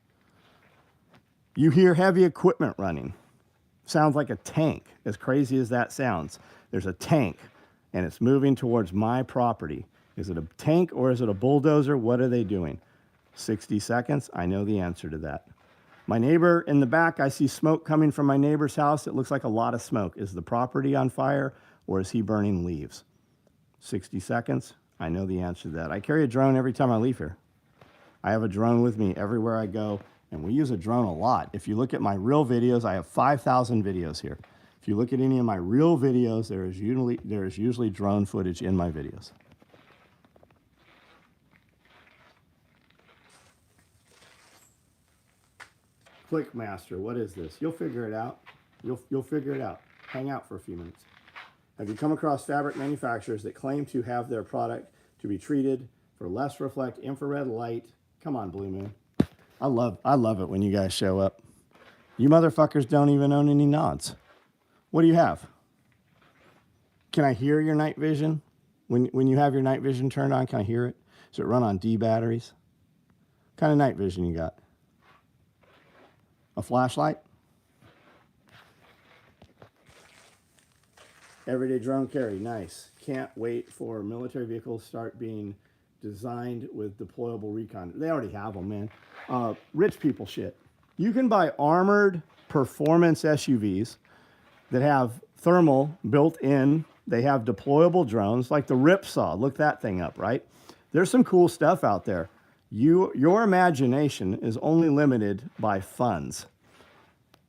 Speaker 1: You hear heavy equipment running. Sounds like a tank, as crazy as that sounds. There's a tank and it's moving towards my property. Is it a tank or is it a bulldozer? What are they doing? 60 seconds, I know the answer to that. My neighbor in the back, I see smoke coming from my neighbor's house. It looks like a lot of smoke. Is the property on fire or is he burning leaves? 60 seconds, I know the answer to that. I carry a drone every time I leave here. I have a drone with me everywhere I go, and we use a drone a lot. If you look at my real videos, I have 5,000 videos here. If you look at any of my real videos, there is usually drone footage in my videos. Clickmaster, what is this? You'll figure it out. You'll figure it out. Hang out for a few minutes. Have you come across fabric manufacturers that claim to have their product to be treated for less reflect infrared light? Come on, Blue Moon. I love it when you guys show up. You motherfuckers don't even own any nods. What do you have? Can I hear your night vision? When you have your night vision turned on, can I hear it? Does it run on D batteries? What kind of night vision you got? A flashlight? Everyday drone carry, nice. Can't wait for military vehicles to start being designed with deployable recon. They already have them, man. Rich people shit. You can buy armored performance SUVs that have thermal built in. They have deployable drones like the Ripsaw. Look that thing up, right? There's some cool stuff out there. Your imagination is only limited by funds.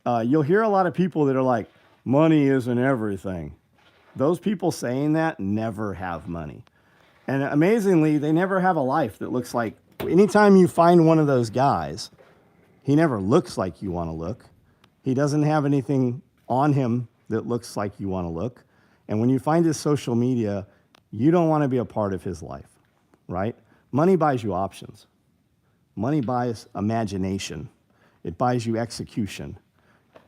Speaker 1: You'll hear a lot of people that are like, money isn't everything. Those people saying that never have money. And amazingly, they never have a life that looks like, anytime you find one of those guys, he never looks like you want to look. He doesn't have anything on him that looks like you want to look. And when you find his social media, you don't want to be a part of his life, right? Money buys you options. Money buys imagination. It buys you execution.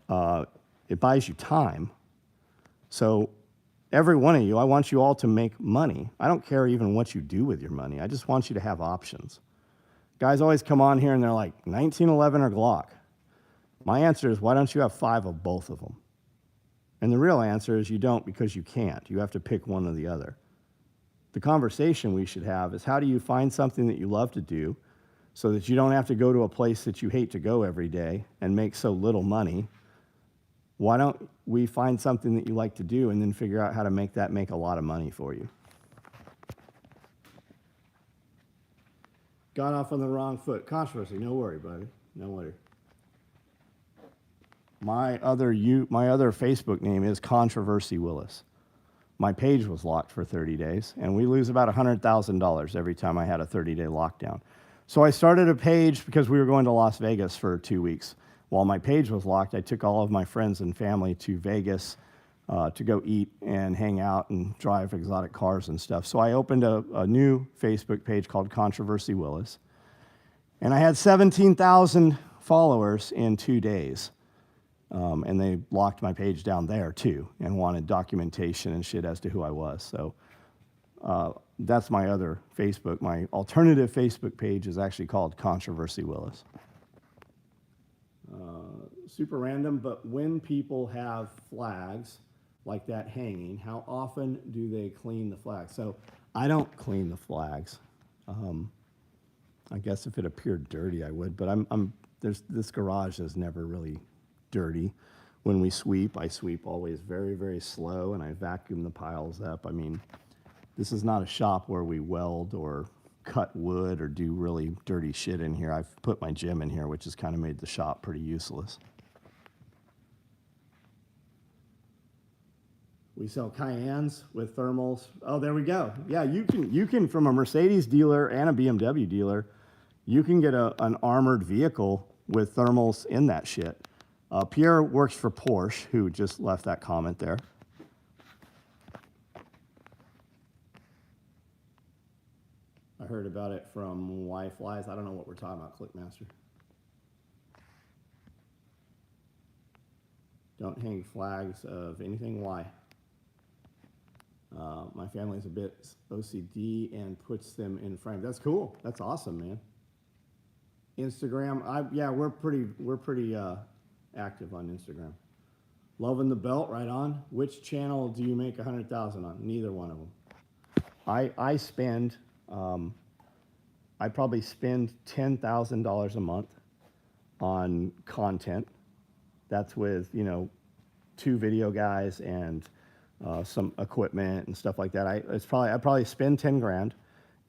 Speaker 1: It buys you time. So every one of you, I want you all to make money. I don't care even what you do with your money. I just want you to have options. Guys always come on here and they're like, 1911 or Glock. My answer is, why don't you have 5 of both of them? And the real answer is you don't, because you can't. You have to pick one or the other. The conversation we should have is, how do you find something that you love to do so that you don't have to go to a place that you hate to go every day and make so little money? Why don't we find something that you like to do and then figure out how to make that make a lot of money for you? Got off on the wrong foot. Controversy, no worry, buddy. No worry. My other Facebook name is Controversy Willis. My page was locked for 30 days, and we lose about $100,000 every time I had a 30-day lockdown. So I started a page because we were going to Las Vegas for 2 weeks. While my page was locked, I took all of my friends and family to Vegas to go eat and hang out and drive exotic cars and stuff. So I opened a new Facebook page called Controversy Willis, and I had 17,000 followers in 2 days. And they locked my page down there too and wanted documentation and shit as to who I was. So that's my other Facebook. My alternative Facebook page is actually called Controversy Willis. Super random, but when people have flags like that hanging, how often do they clean the flags? So I don't clean the flags. I guess if it appeared dirty, I would, but this garage is never really dirty. When we sweep, I sweep always very, very slow, and I vacuum the piles up. I mean, this is not a shop where we weld or cut wood or do really dirty shit in here. I've put my gym in here, which has kind of made the shop pretty useless. We sell Cayennes with thermals. Oh, there we go. Yeah, you can from a Mercedes dealer and a BMW dealer, you can get an armored vehicle with thermals in that shit. Pierre works for Porsche, who just left that comment there. I heard about it from Why Flies. I don't know what we're talking about, Clickmaster. Don't hang flags of anything. Why? My family's a bit OCD and puts them in frame. That's cool. That's awesome, man. Instagram. Yeah, we're pretty active on Instagram. Loving the belt, right on. Which channel do you make 100,000 on? Neither one of them. I spend. I probably spend $10,000 a month on content. That's with 2 video guys and some equipment and stuff like that. I probably spend 10 grand,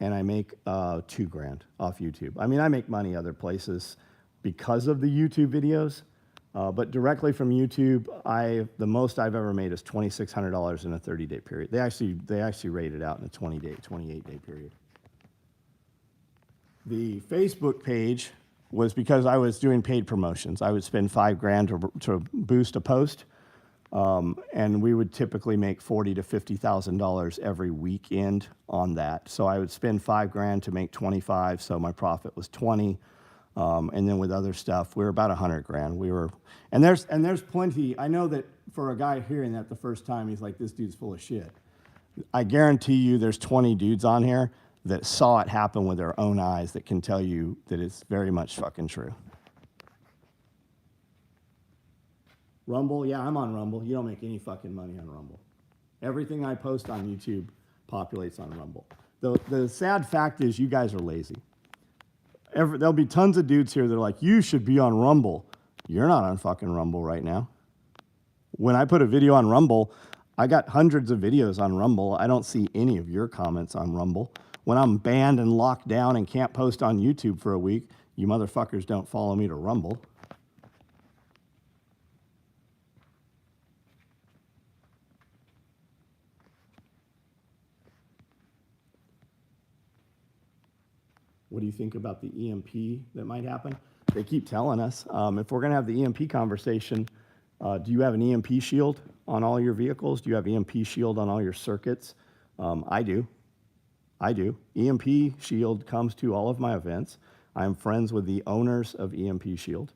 Speaker 1: and I make 2 grand off YouTube. I mean, I make money other places because of the YouTube videos, But directly from YouTube, the most I've ever made is $2,600 in a 30-day period. They actually rate it out in a 28-day period. The Facebook page was because I was doing paid promotions. I would spend $5,000 to boost a post, and we would typically make $40,000 to $50,000 every weekend on that. So I would spend $5,000 to make 25, so my profit was 20. And then with other stuff, we were about $100,000. And there's plenty. I know that for a guy hearing that the first time, he's like, this dude's full of shit. I guarantee you there's 20 dudes on here that saw it happen with their own eyes that can tell you that it's very much fucking true. Rumble, yeah, I'm on Rumble. You don't make any fucking money on Rumble. Everything I post on YouTube populates on Rumble. The sad fact is you guys are lazy. There'll be tons of dudes here that are like, you should be on Rumble. You're not on fucking Rumble right now. When I put a video on Rumble, I got hundreds of videos on Rumble. I don't see any of your comments on Rumble. When I'm banned and locked down and can't post on YouTube for a week, you motherfuckers don't follow me to Rumble. What do you think about the EMP that might happen? They keep telling us. If we're going to have the EMP conversation, do you have an EMP shield on all your vehicles? Do you have EMP shield on all your circuits? I do. EMP shield comes to all of my events. I'm friends with the owners of EMP shield.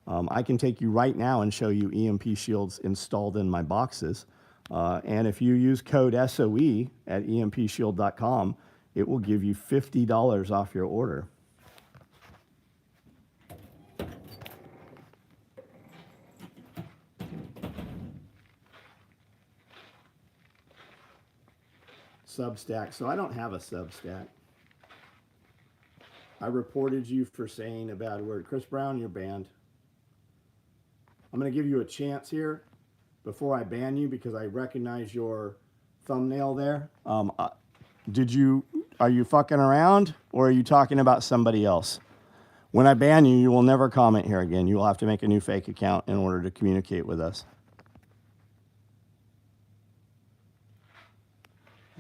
Speaker 1: I can take you right now and show you EMP shields installed in my boxes. And if you use code SOE at empshield.com, it will give you $50 off your order. Substack. So I don't have a Substack. I reported you for saying a bad word. Chris Brown, you're banned. I'm going to give you a chance here before I ban you because I recognize your thumbnail there. Are you fucking around or are you talking about somebody else? When I ban you, you will never comment here again. You will have to make a new fake account in order to communicate with us.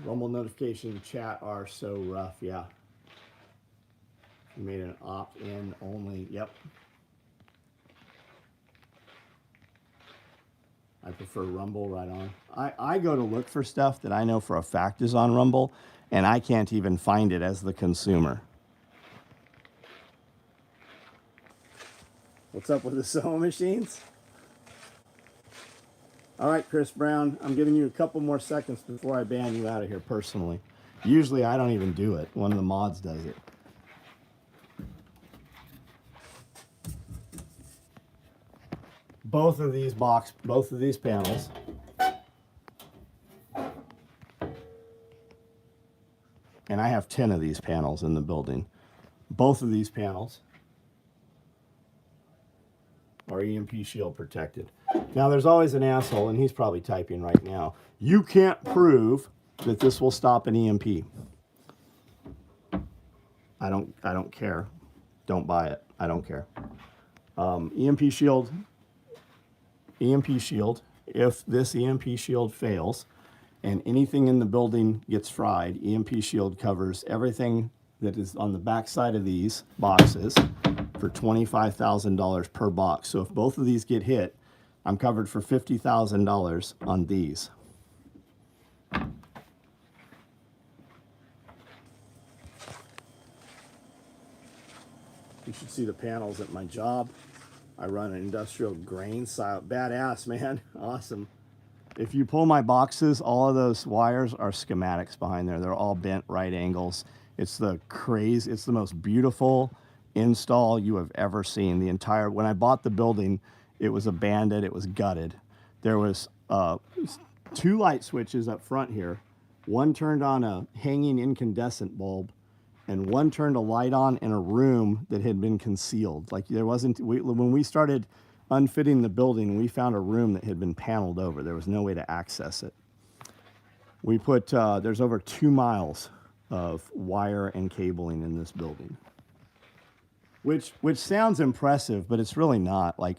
Speaker 1: Rumble notification chat are so rough, yeah. You made an opt-in only, yep. I prefer Rumble right on. I go to look for stuff that I know for a fact is on Rumble, and I can't even find it as the consumer. What's up with the sewing machines? All right, Chris Brown, I'm giving you a couple more seconds before I ban you out of here personally. Usually I don't even do it. One of the mods does it. Both of these panels. And I have 10 of these panels in the building. Both of these panels are EMP shield protected. Now there's always an asshole, and he's probably typing right now. You can't prove that this will stop an EMP. I don't care. Don't buy it. I don't care. EMP shield, if this EMP shield fails and anything in the building gets fried, EMP shield covers everything that is on the back side of these boxes for $25,000 per box. So if both of these get hit, I'm covered for $50,000 on these. You should see the panels at my job. I run an industrial grain silo. Badass, man. Awesome. If you pull my boxes, all of those wires are schematics behind there. They're all bent right angles. It's the most beautiful install you have ever seen. When I bought the building, it was abandoned, it was gutted. There was 2 light switches up front here. One turned on a hanging incandescent bulb, and one turned a light on in a room that had been concealed. Like when we started unfitting the building, we found a room that had been paneled over. There was no way to access it. We put, there's over 2 miles of wire and cabling in this building. Which sounds impressive, but it's really not. Like,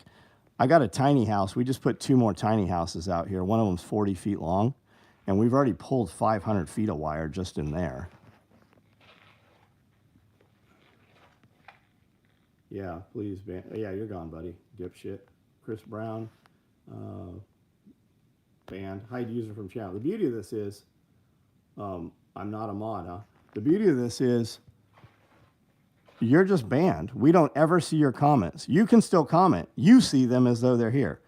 Speaker 1: I got a tiny house. We just put 2 more tiny houses out here. One of them's 40 feet long, and we've already pulled 500 feet of wire just in there. Yeah, please, man. Yeah, you're gone, buddy. Dipshit. Chris Brown, banned. Hide user from channel. The beauty of this is, I'm not a mod, huh? The beauty of this is, you're just banned. We don't ever see your comments. You can still comment. You see them as though they're here.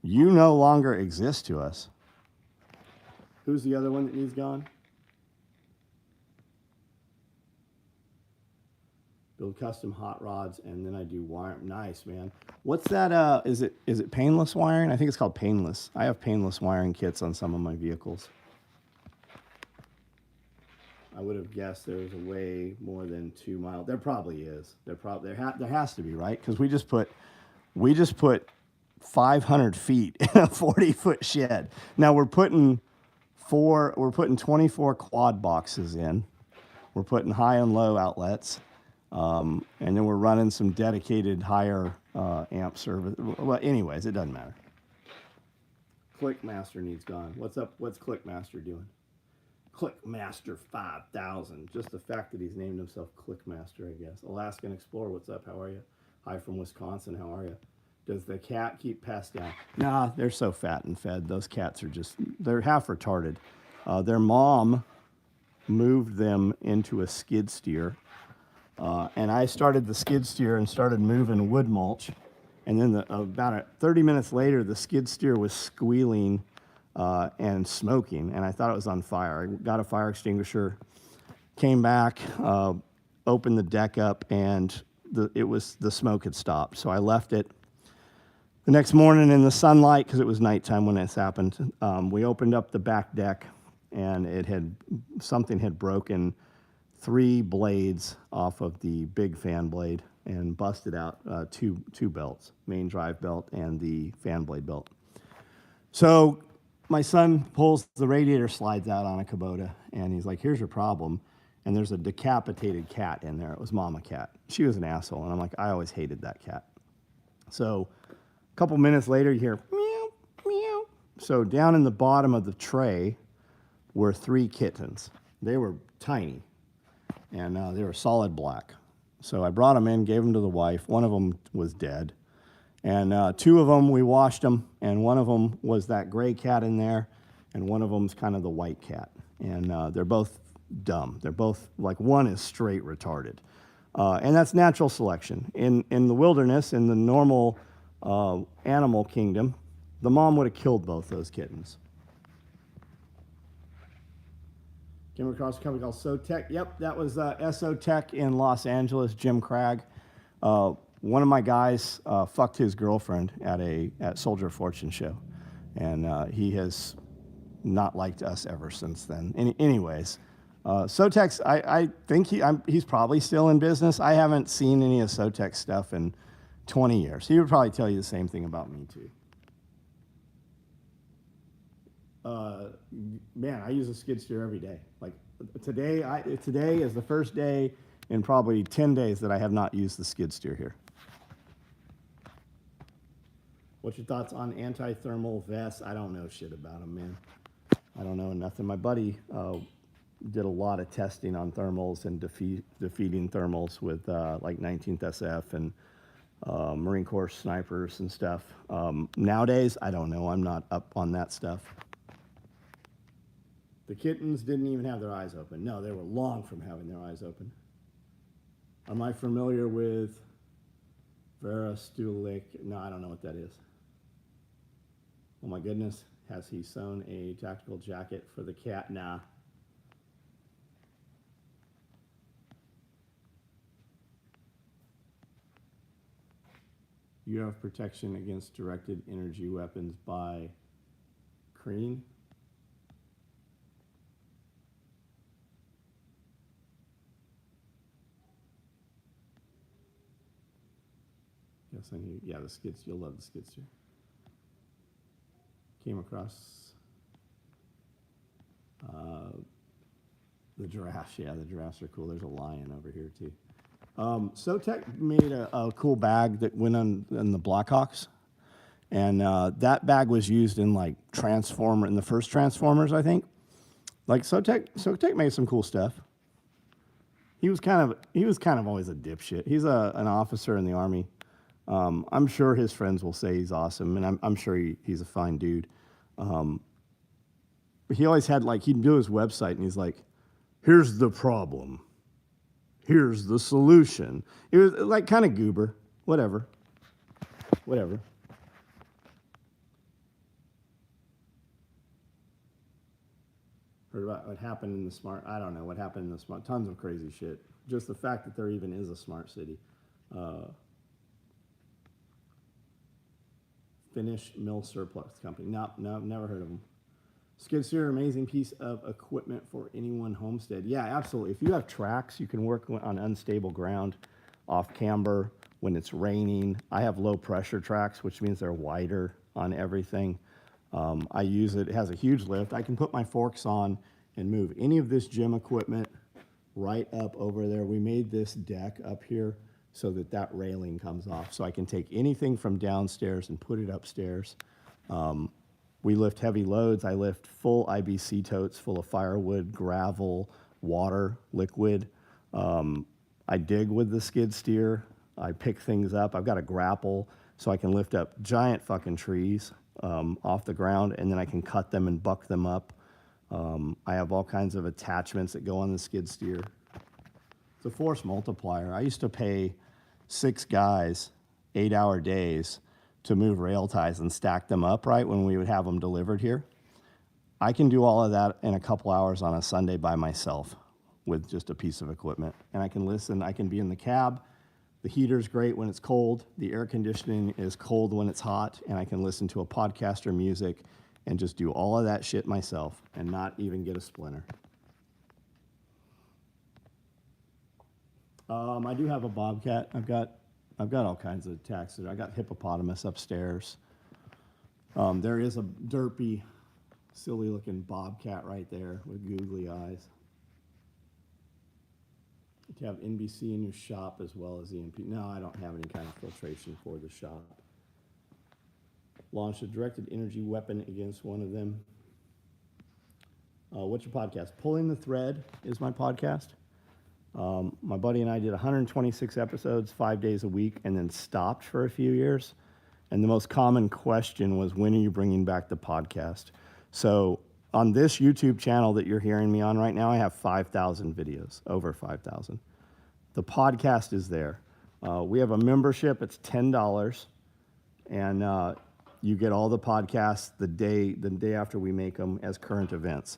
Speaker 1: You no longer exist to us. Who's the other one that needs gone? Build custom hot rods, and then I do wire. Nice, man. What's that? Is it painless wiring? I think it's called painless. I have painless wiring kits on some of my vehicles. I would have guessed there was a way more than 2 miles. There probably is. There has to be, right? Because we just put 500 feet in a 40-foot shed. Now we're putting 24 quad boxes in. We're putting high and low outlets, and then we're running some dedicated higher amp service. Well, anyways, it doesn't matter. Clickmaster needs gone. What's up? What's Clickmaster doing? Clickmaster 5000. Just the fact that he's named himself Clickmaster, I guess. Alaskan Explorer, what's up? How are you? Hi from Wisconsin. How are you? Does the cat keep pests down? Nah, they're so fat and fed. Those cats are they're half retarded. Their mom moved them into a skid steer. And I started the skid steer and started moving wood mulch. And then about 30 minutes later, the skid steer was squealing and smoking, and I thought it was on fire. I got a fire extinguisher, came back, opened the deck up, and the smoke had stopped. So I left it. The next morning in the sunlight, because it was nighttime when this happened, we opened up the back deck, and something had broken 3 blades off of the big fan blade and busted out two belts, main drive belt and the fan blade belt. So my son pulls the radiator slides out on a Kubota, and he's like, here's your problem. And there's a decapitated cat in there. It was Mama Cat. She was an asshole, and I'm like, I always hated that cat. So a couple minutes later, you hear meow, meow. So down in the bottom of the tray were 3 kittens. They were tiny, and they were solid black. So I brought them in, gave them to the wife. One of them was dead. And 2 of them, we washed them, and one of them was that gray cat in there, and one of them's kind of the white cat. And they're both dumb. They're both, like, one is straight retarded. And that's natural selection. In the wilderness, in the normal animal kingdom, the mom would have killed both those kittens. Came across a company called SOTech. Yep, that was SOTech in Los Angeles, Jim Cragg. One of my guys fucked his girlfriend at Soldier of Fortune show, and he has not liked us ever since then. Anyways, SOTech's, I think he's probably still in business. I haven't seen any of SOTech's stuff in 20 years. He would probably tell you the same thing about me too. Man, I use a skid steer every day. Like today is the first day in probably 10 days that I have not used the skid steer here. What's your thoughts on anti-thermal vests? I don't know shit about them, man. I don't know nothing. My buddy did a lot of testing on thermals and defeating thermals with like 19th SF and Marine Corps snipers and stuff. Nowadays, I don't know. I'm not up on that stuff. The kittens didn't even have their eyes open. No, they were long from having their eyes open. Am I familiar with Veristulic? No, I don't know what that is. Oh my goodness. Has he sewn a tactical jacket for the cat? Nah. You have protection against directed energy weapons by Crean. Yes, I knew. Yeah, the skid steer. You'll love the skid steer. Came across the giraffes. Yeah, the giraffes are cool. There's a lion over here too. SOTech made a cool bag that went on the Blackhawks. And that bag was used in like in the first Transformers, I think. Like Sotek made some cool stuff. He was kind of always a dipshit. He's an officer in the Army. I'm sure his friends will say he's awesome, and I'm sure he's a fine dude. But he always had he'd do his website, and he's like, "Here's the problem. Here's the solution." It was like kind of goober, whatever. Heard about what happened in the smart. I don't know what happened in the smart. Tons of crazy shit. Just the fact that there even is a smart city. Finnish mill surplus company. No, never heard of them. Skid steer, amazing piece of equipment for anyone homestead. Yeah, absolutely. If you have tracks, you can work on unstable ground, off camber, when it's raining. I have low pressure tracks, which means they're wider on everything. I use it. It has a huge lift. I can put my forks on and move any of this gym equipment right up over there. We made this deck up here so that railing comes off. So I can take anything from downstairs and put it upstairs. We lift heavy loads. I lift full IBC totes full of firewood, gravel, water, liquid. I dig with the skid steer. I pick things up. I've got a grapple so I can lift up giant fucking trees off the ground, and then I can cut them and buck them up. I have all kinds of attachments that go on the skid steer. It's a force multiplier. I used to pay 6 guys 8-hour days to move rail ties and stack them up right when we would have them delivered here. I can do all of that in a couple hours on a Sunday by myself with just a piece of equipment. And I can listen. I can be in the cab. The heater's great when it's cold. The air conditioning is cold when it's hot. And I can listen to a podcast or music and just do all of that shit myself and not even get a splinter. I do have a bobcat. I've got all kinds of taxidermy. I got hippopotamus upstairs. There is a derpy, silly-looking bobcat right there with googly eyes. You have NBC in your shop as well as EMP. No, I don't have any kind of filtration for the shop. Launched a directed energy weapon against one of them. What's your podcast? Pulling the Thread is my podcast. My buddy and I did 126 episodes, 5 days a week, and then stopped for a few years. And the most common question was, when are you bringing back the podcast? So on this YouTube channel that you're hearing me on right now, I have 5,000 videos, over 5,000. The podcast is there. We have a membership. It's $10, and you get all the podcasts the day after we make them as current events.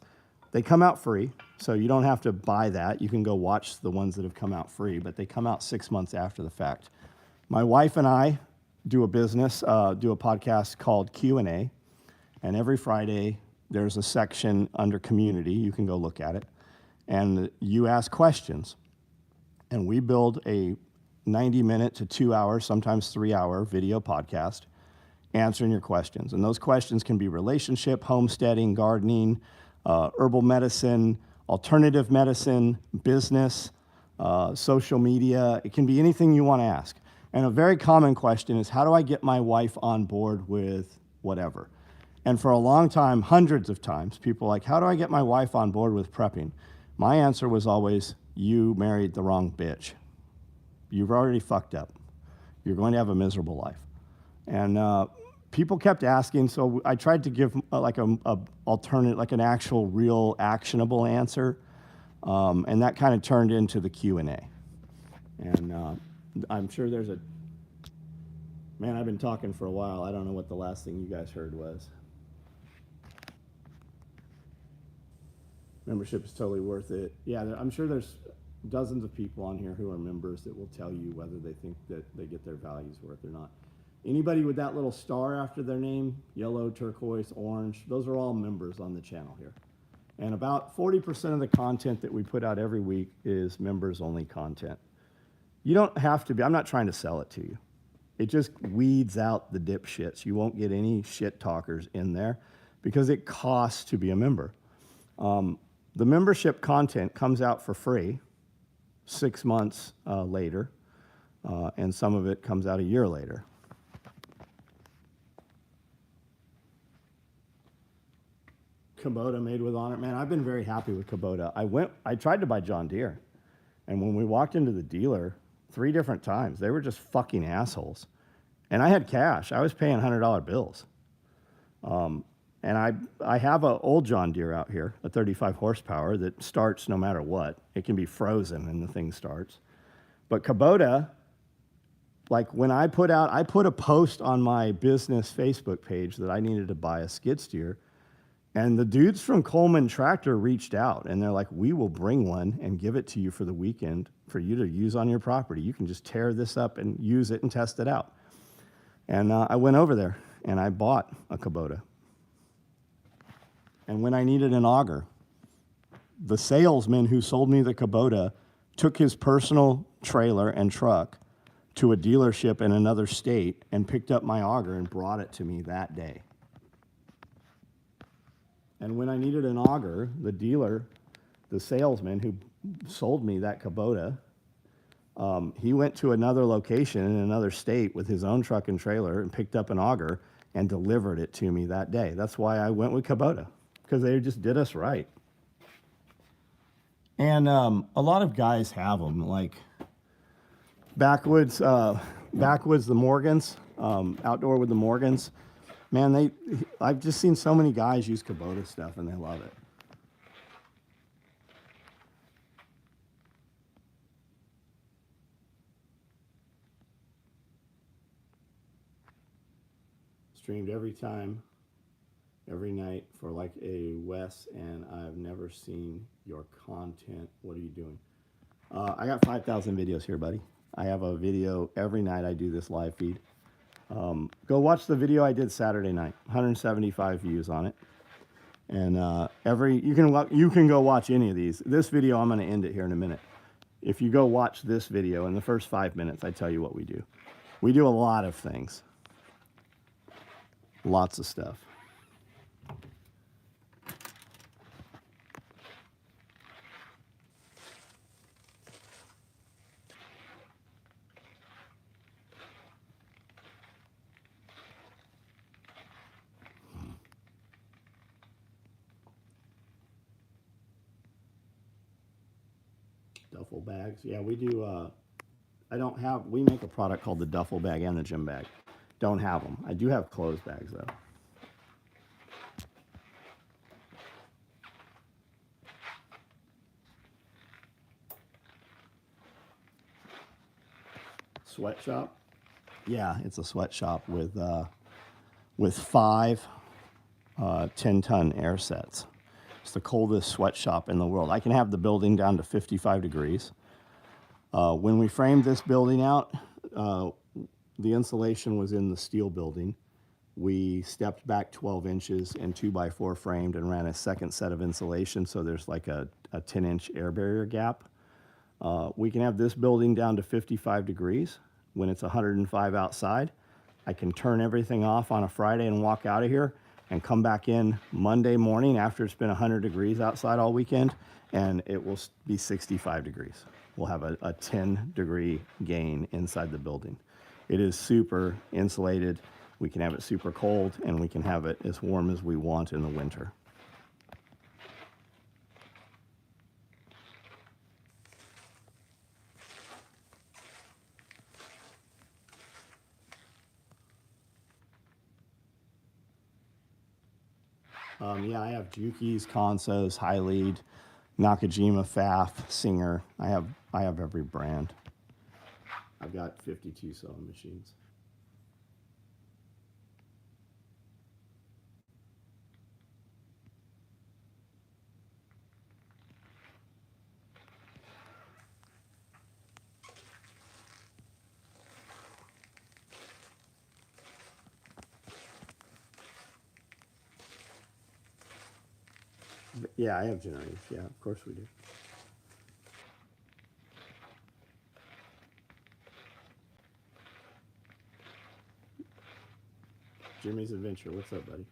Speaker 1: They come out free, so you don't have to buy that. You can go watch the ones that have come out free, but they come out 6 months after the fact. My wife and I do a podcast called Q&A, and every Friday there's a section under community. You can go look at it, and you ask questions, and we build a 90-minute to 2-hour, sometimes 3-hour video podcast answering your questions. And those questions can be relationship, homesteading, gardening, herbal medicine, alternative medicine, business, social media. It can be anything you want to ask. And a very common question is, how do I get my wife on board with whatever? And for a long time, hundreds of times, people are like, how do I get my wife on board with prepping? My answer was always, you married the wrong bitch. You've already fucked up. You're going to have a miserable life. And people kept asking, so I tried to give like a alternate, like an actual, real, actionable answer, and that kind of turned into the Q&A. And I'm sure there's a... Man, I've been talking for a while. I don't know what the last thing you guys heard was. Membership is totally worth it. Yeah, I'm sure there's dozens of people on here who are members that will tell you whether they think that they get their values worth or not. Anybody with that little star after their name, yellow, turquoise, orange, those are all members on the channel here. And about 40% of the content that we put out every week is members-only content. You don't have to be, I'm not trying to sell it to you. It just weeds out the dipshits. You won't get any shit talkers in there because it costs to be a member. The membership content comes out for free 6 months later, and some of it comes out a year later. Kubota made with on it, man. I've been very happy with Kubota. I tried to buy John Deere, and when we walked into the dealer 3 different times, they were just fucking assholes. And I had cash. I was paying $100 bills. And I have an old John Deere out here, a 35 horsepower that starts no matter what. It can be frozen and the thing starts. But Kubota, like when I put a post on my business Facebook page that I needed to buy a skid steer, and the dudes from Coleman Tractor reached out and they're like, we will bring one and give it to you for the weekend for you to use on your property. You can just tear this up and use it and test it out. And I went over there and I bought a Kubota. And when I needed an auger, the salesman who sold me the Kubota took his personal trailer and truck to a dealership in another state and picked up my auger and brought it to me that day. And when I needed an auger, the salesman who sold me that Kubota, he went to another location in another state with his own truck and trailer and picked up an auger and delivered it to me that day. That's why I went with Kubota, because they just did us right. And a lot of guys have them, like Backwoods, the Morgans, Outdoor with the Morgans. Man, I've just seen so many guys use Kubota stuff and they love it. Streamed every time, every night for like a Wes, and I've never seen your content. What are you doing? I got 5,000 videos here, buddy. I have a video every night. I do this live feed. Go watch the video I did Saturday night. 175 views on it. And you can go watch any of these. This video, I'm going to end it here in a minute. If you go watch this video, in the first 5 minutes, I tell you what we do. We do a lot of things. Lots of stuff. Duffel bags. Yeah, we do. We make a product called the duffel bag and the gym bag. Don't have them. I do have clothes bags though. Sweatshop. Yeah, it's a sweatshop with 5 10-ton air sets. It's the coldest sweatshop in the world. I can have the building down to 55 degrees. When we framed this building out, the insulation was in the steel building. We stepped back 12 inches and 2x4 framed and ran a second set of insulation, so there's like a 10-inch air barrier gap. We can have this building down to 55 degrees. When it's 105 outside, I can turn everything off on a Friday and walk out of here and come back in Monday morning after it's been 100 degrees outside all weekend, and it will be 65 degrees. We'll have a 10-degree gain inside the building. It is super insulated. We can have it super cold, and we can have it as warm as we want in the winter. Yeah, I have Juki's, Conso's, High Lead, Nakajima, Pfaff, Singer. I have every brand. I've got 52 sewing machines. Yeah, I have generators. Yeah, of course we do. Jimmy's Adventure. What's up, buddy?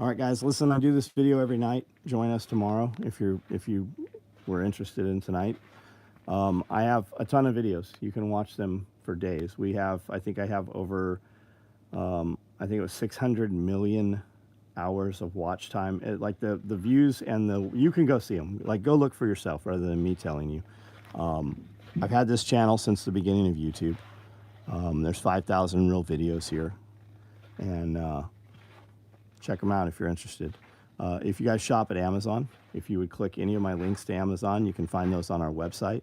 Speaker 1: All right, guys, listen, I do this video every night. Join us tomorrow if you were interested in tonight. I have a ton of videos. You can watch them for days. I think I have over, I think it was 600 million hours of watch time. Like the views and you can go see them. Like go look for yourself rather than me telling you. I've had this channel since the beginning of YouTube. There's 5,000 real videos here, and check them out if you're interested. If you guys shop at Amazon, if you would click any of my links to Amazon, you can find those on our website.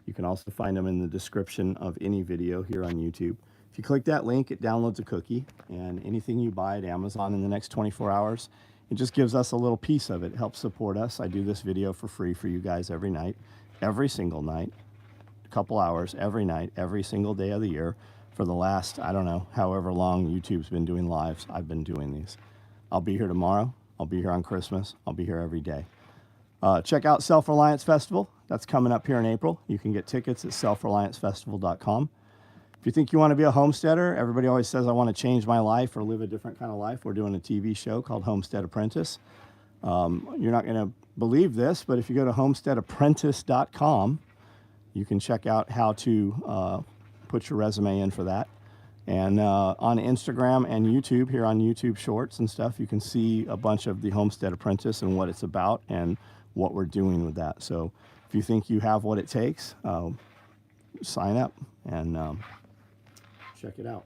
Speaker 1: You can also find them in the description of any video here on YouTube. If you click that link, it downloads a cookie, and anything you buy at Amazon in the next 24 hours, it just gives us a little piece of it. It helps support us. I do this video for free for you guys every night, every single night, a couple hours every night, every single day of the year. For the last, I don't know, however long YouTube's been doing lives, I've been doing these. I'll be here tomorrow. I'll be here on Christmas. I'll be here every day. Check out Self-Reliance Festival. That's coming up here in April. You can get tickets at selfreliancefestival.com. If you think you want to be a homesteader, everybody always says, I want to change my life or live a different kind of life. We're doing a TV show called Homestead Apprentice. You're not going to believe this, but if you go to homesteadapprentice.com, you can check out how to put your resume in for that. And on Instagram and YouTube, here on YouTube Shorts and stuff, you can see a bunch of the Homestead Apprentice and what it's about and what we're doing with that. So if you think you have what it takes, sign up and check it out.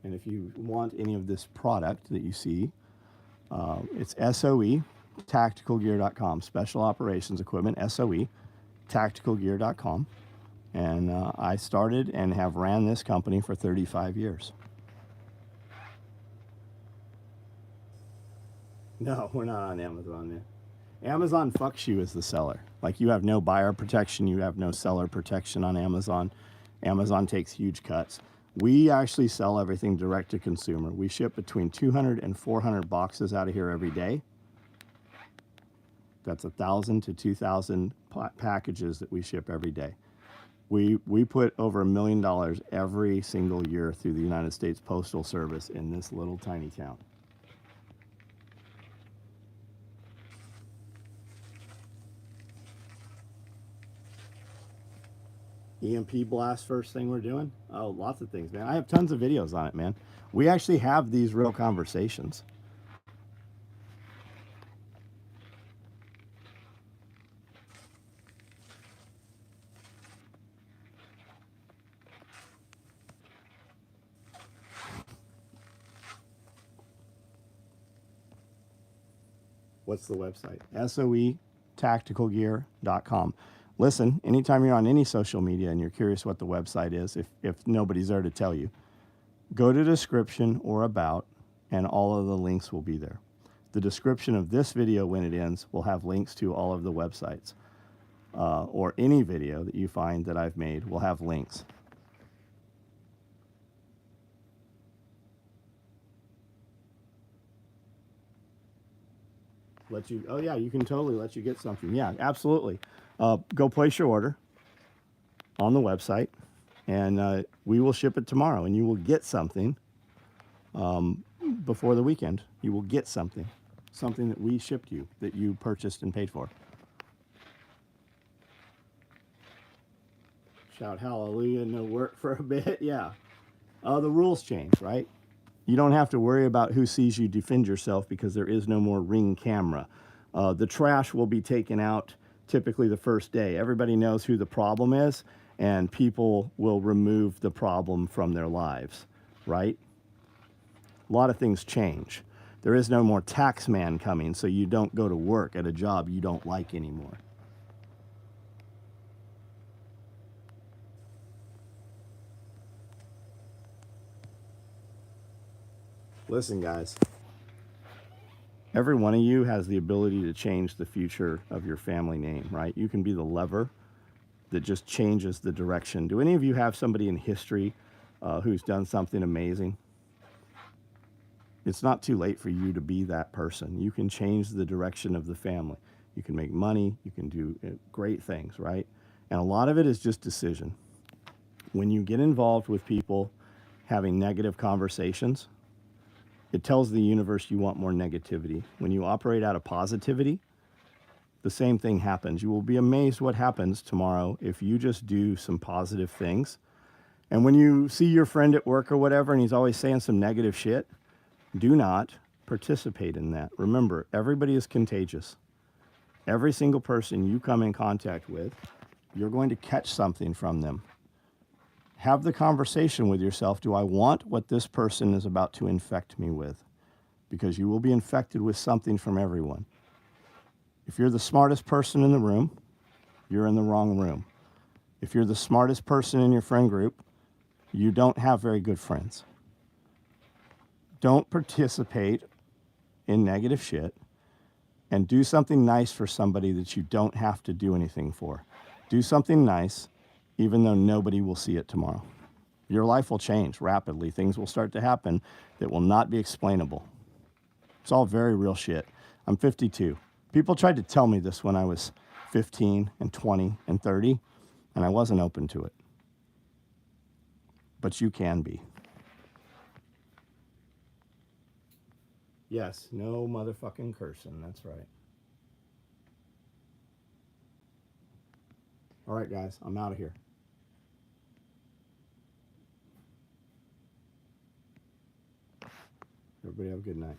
Speaker 1: And if you want any of this product that you see, it's SOE, tacticalgear.com, Special Operations Equipment, SOE, tacticalgear.com. And I started and have ran this company for 35 years. No, we're not on Amazon, man. Amazon fucks you as the seller. Like, you have no buyer protection, you have no seller protection on Amazon. Amazon takes huge cuts. We actually sell everything direct to consumer. We ship between 200 and 400 boxes out of here every day. That's 1,000 to 2,000 packages that we ship every day. We put over $1 million every single year through the United States Postal Service in this little tiny town. EMP blast, first thing we're doing? Oh, lots of things, man. I have tons of videos on it, man. We actually have these real conversations. What's the website? SOEtacticalgear.com. Listen, anytime you're on any social media and you're curious what the website is, if nobody's there to tell you, go to description or about, and all of the links will be there. The description of this video, when it ends, will have links to all of the websites. Or any video that you find that I've made will have links. Oh yeah, you can totally let you get something. Yeah, absolutely. Go place your order on the website, and we will ship it tomorrow, and you will get something before the weekend. You will get something that we shipped you, that you purchased and paid for. Shout hallelujah, no work for a bit. Yeah. The rules change, right? You don't have to worry about who sees you defend yourself because there is no more Ring camera. The trash will be taken out typically the first day. Everybody knows who the problem is, and people will remove the problem from their lives, right? A lot of things change. There is no more tax man coming, so you don't go to work at a job you don't like anymore. Listen, guys, every one of you has the ability to change the future of your family name, right? You can be the lever that just changes the direction. Do any of you have somebody in history who's done something amazing? It's not too late for you to be that person. You can change the direction of the family. You can make money. You can do great things, right? And a lot of it is just decision. When you get involved with people having negative conversations, it tells the universe you want more negativity. When you operate out of positivity, the same thing happens. You will be amazed what happens tomorrow if you just do some positive things. And when you see your friend at work or whatever, and he's always saying some negative shit, do not participate in that. Remember, everybody is contagious. Every single person you come in contact with, you're going to catch something from them. Have the conversation with yourself. Do I want what this person is about to infect me with? Because you will be infected with something from everyone. If you're the smartest person in the room, you're in the wrong room. If you're the smartest person in your friend group, you don't have very good friends. Don't participate in negative shit, and do something nice for somebody that you don't have to do anything for. Do something nice, even though nobody will see it tomorrow. Your life will change rapidly. Things will start to happen that will not be explainable. It's all very real shit. I'm 52. People tried to tell me this when I was 15 and 20 and 30, and I wasn't open to it. But you can be. Yes, no motherfucking cursing. That's right. All right, guys, I'm out of here. Everybody have a good night.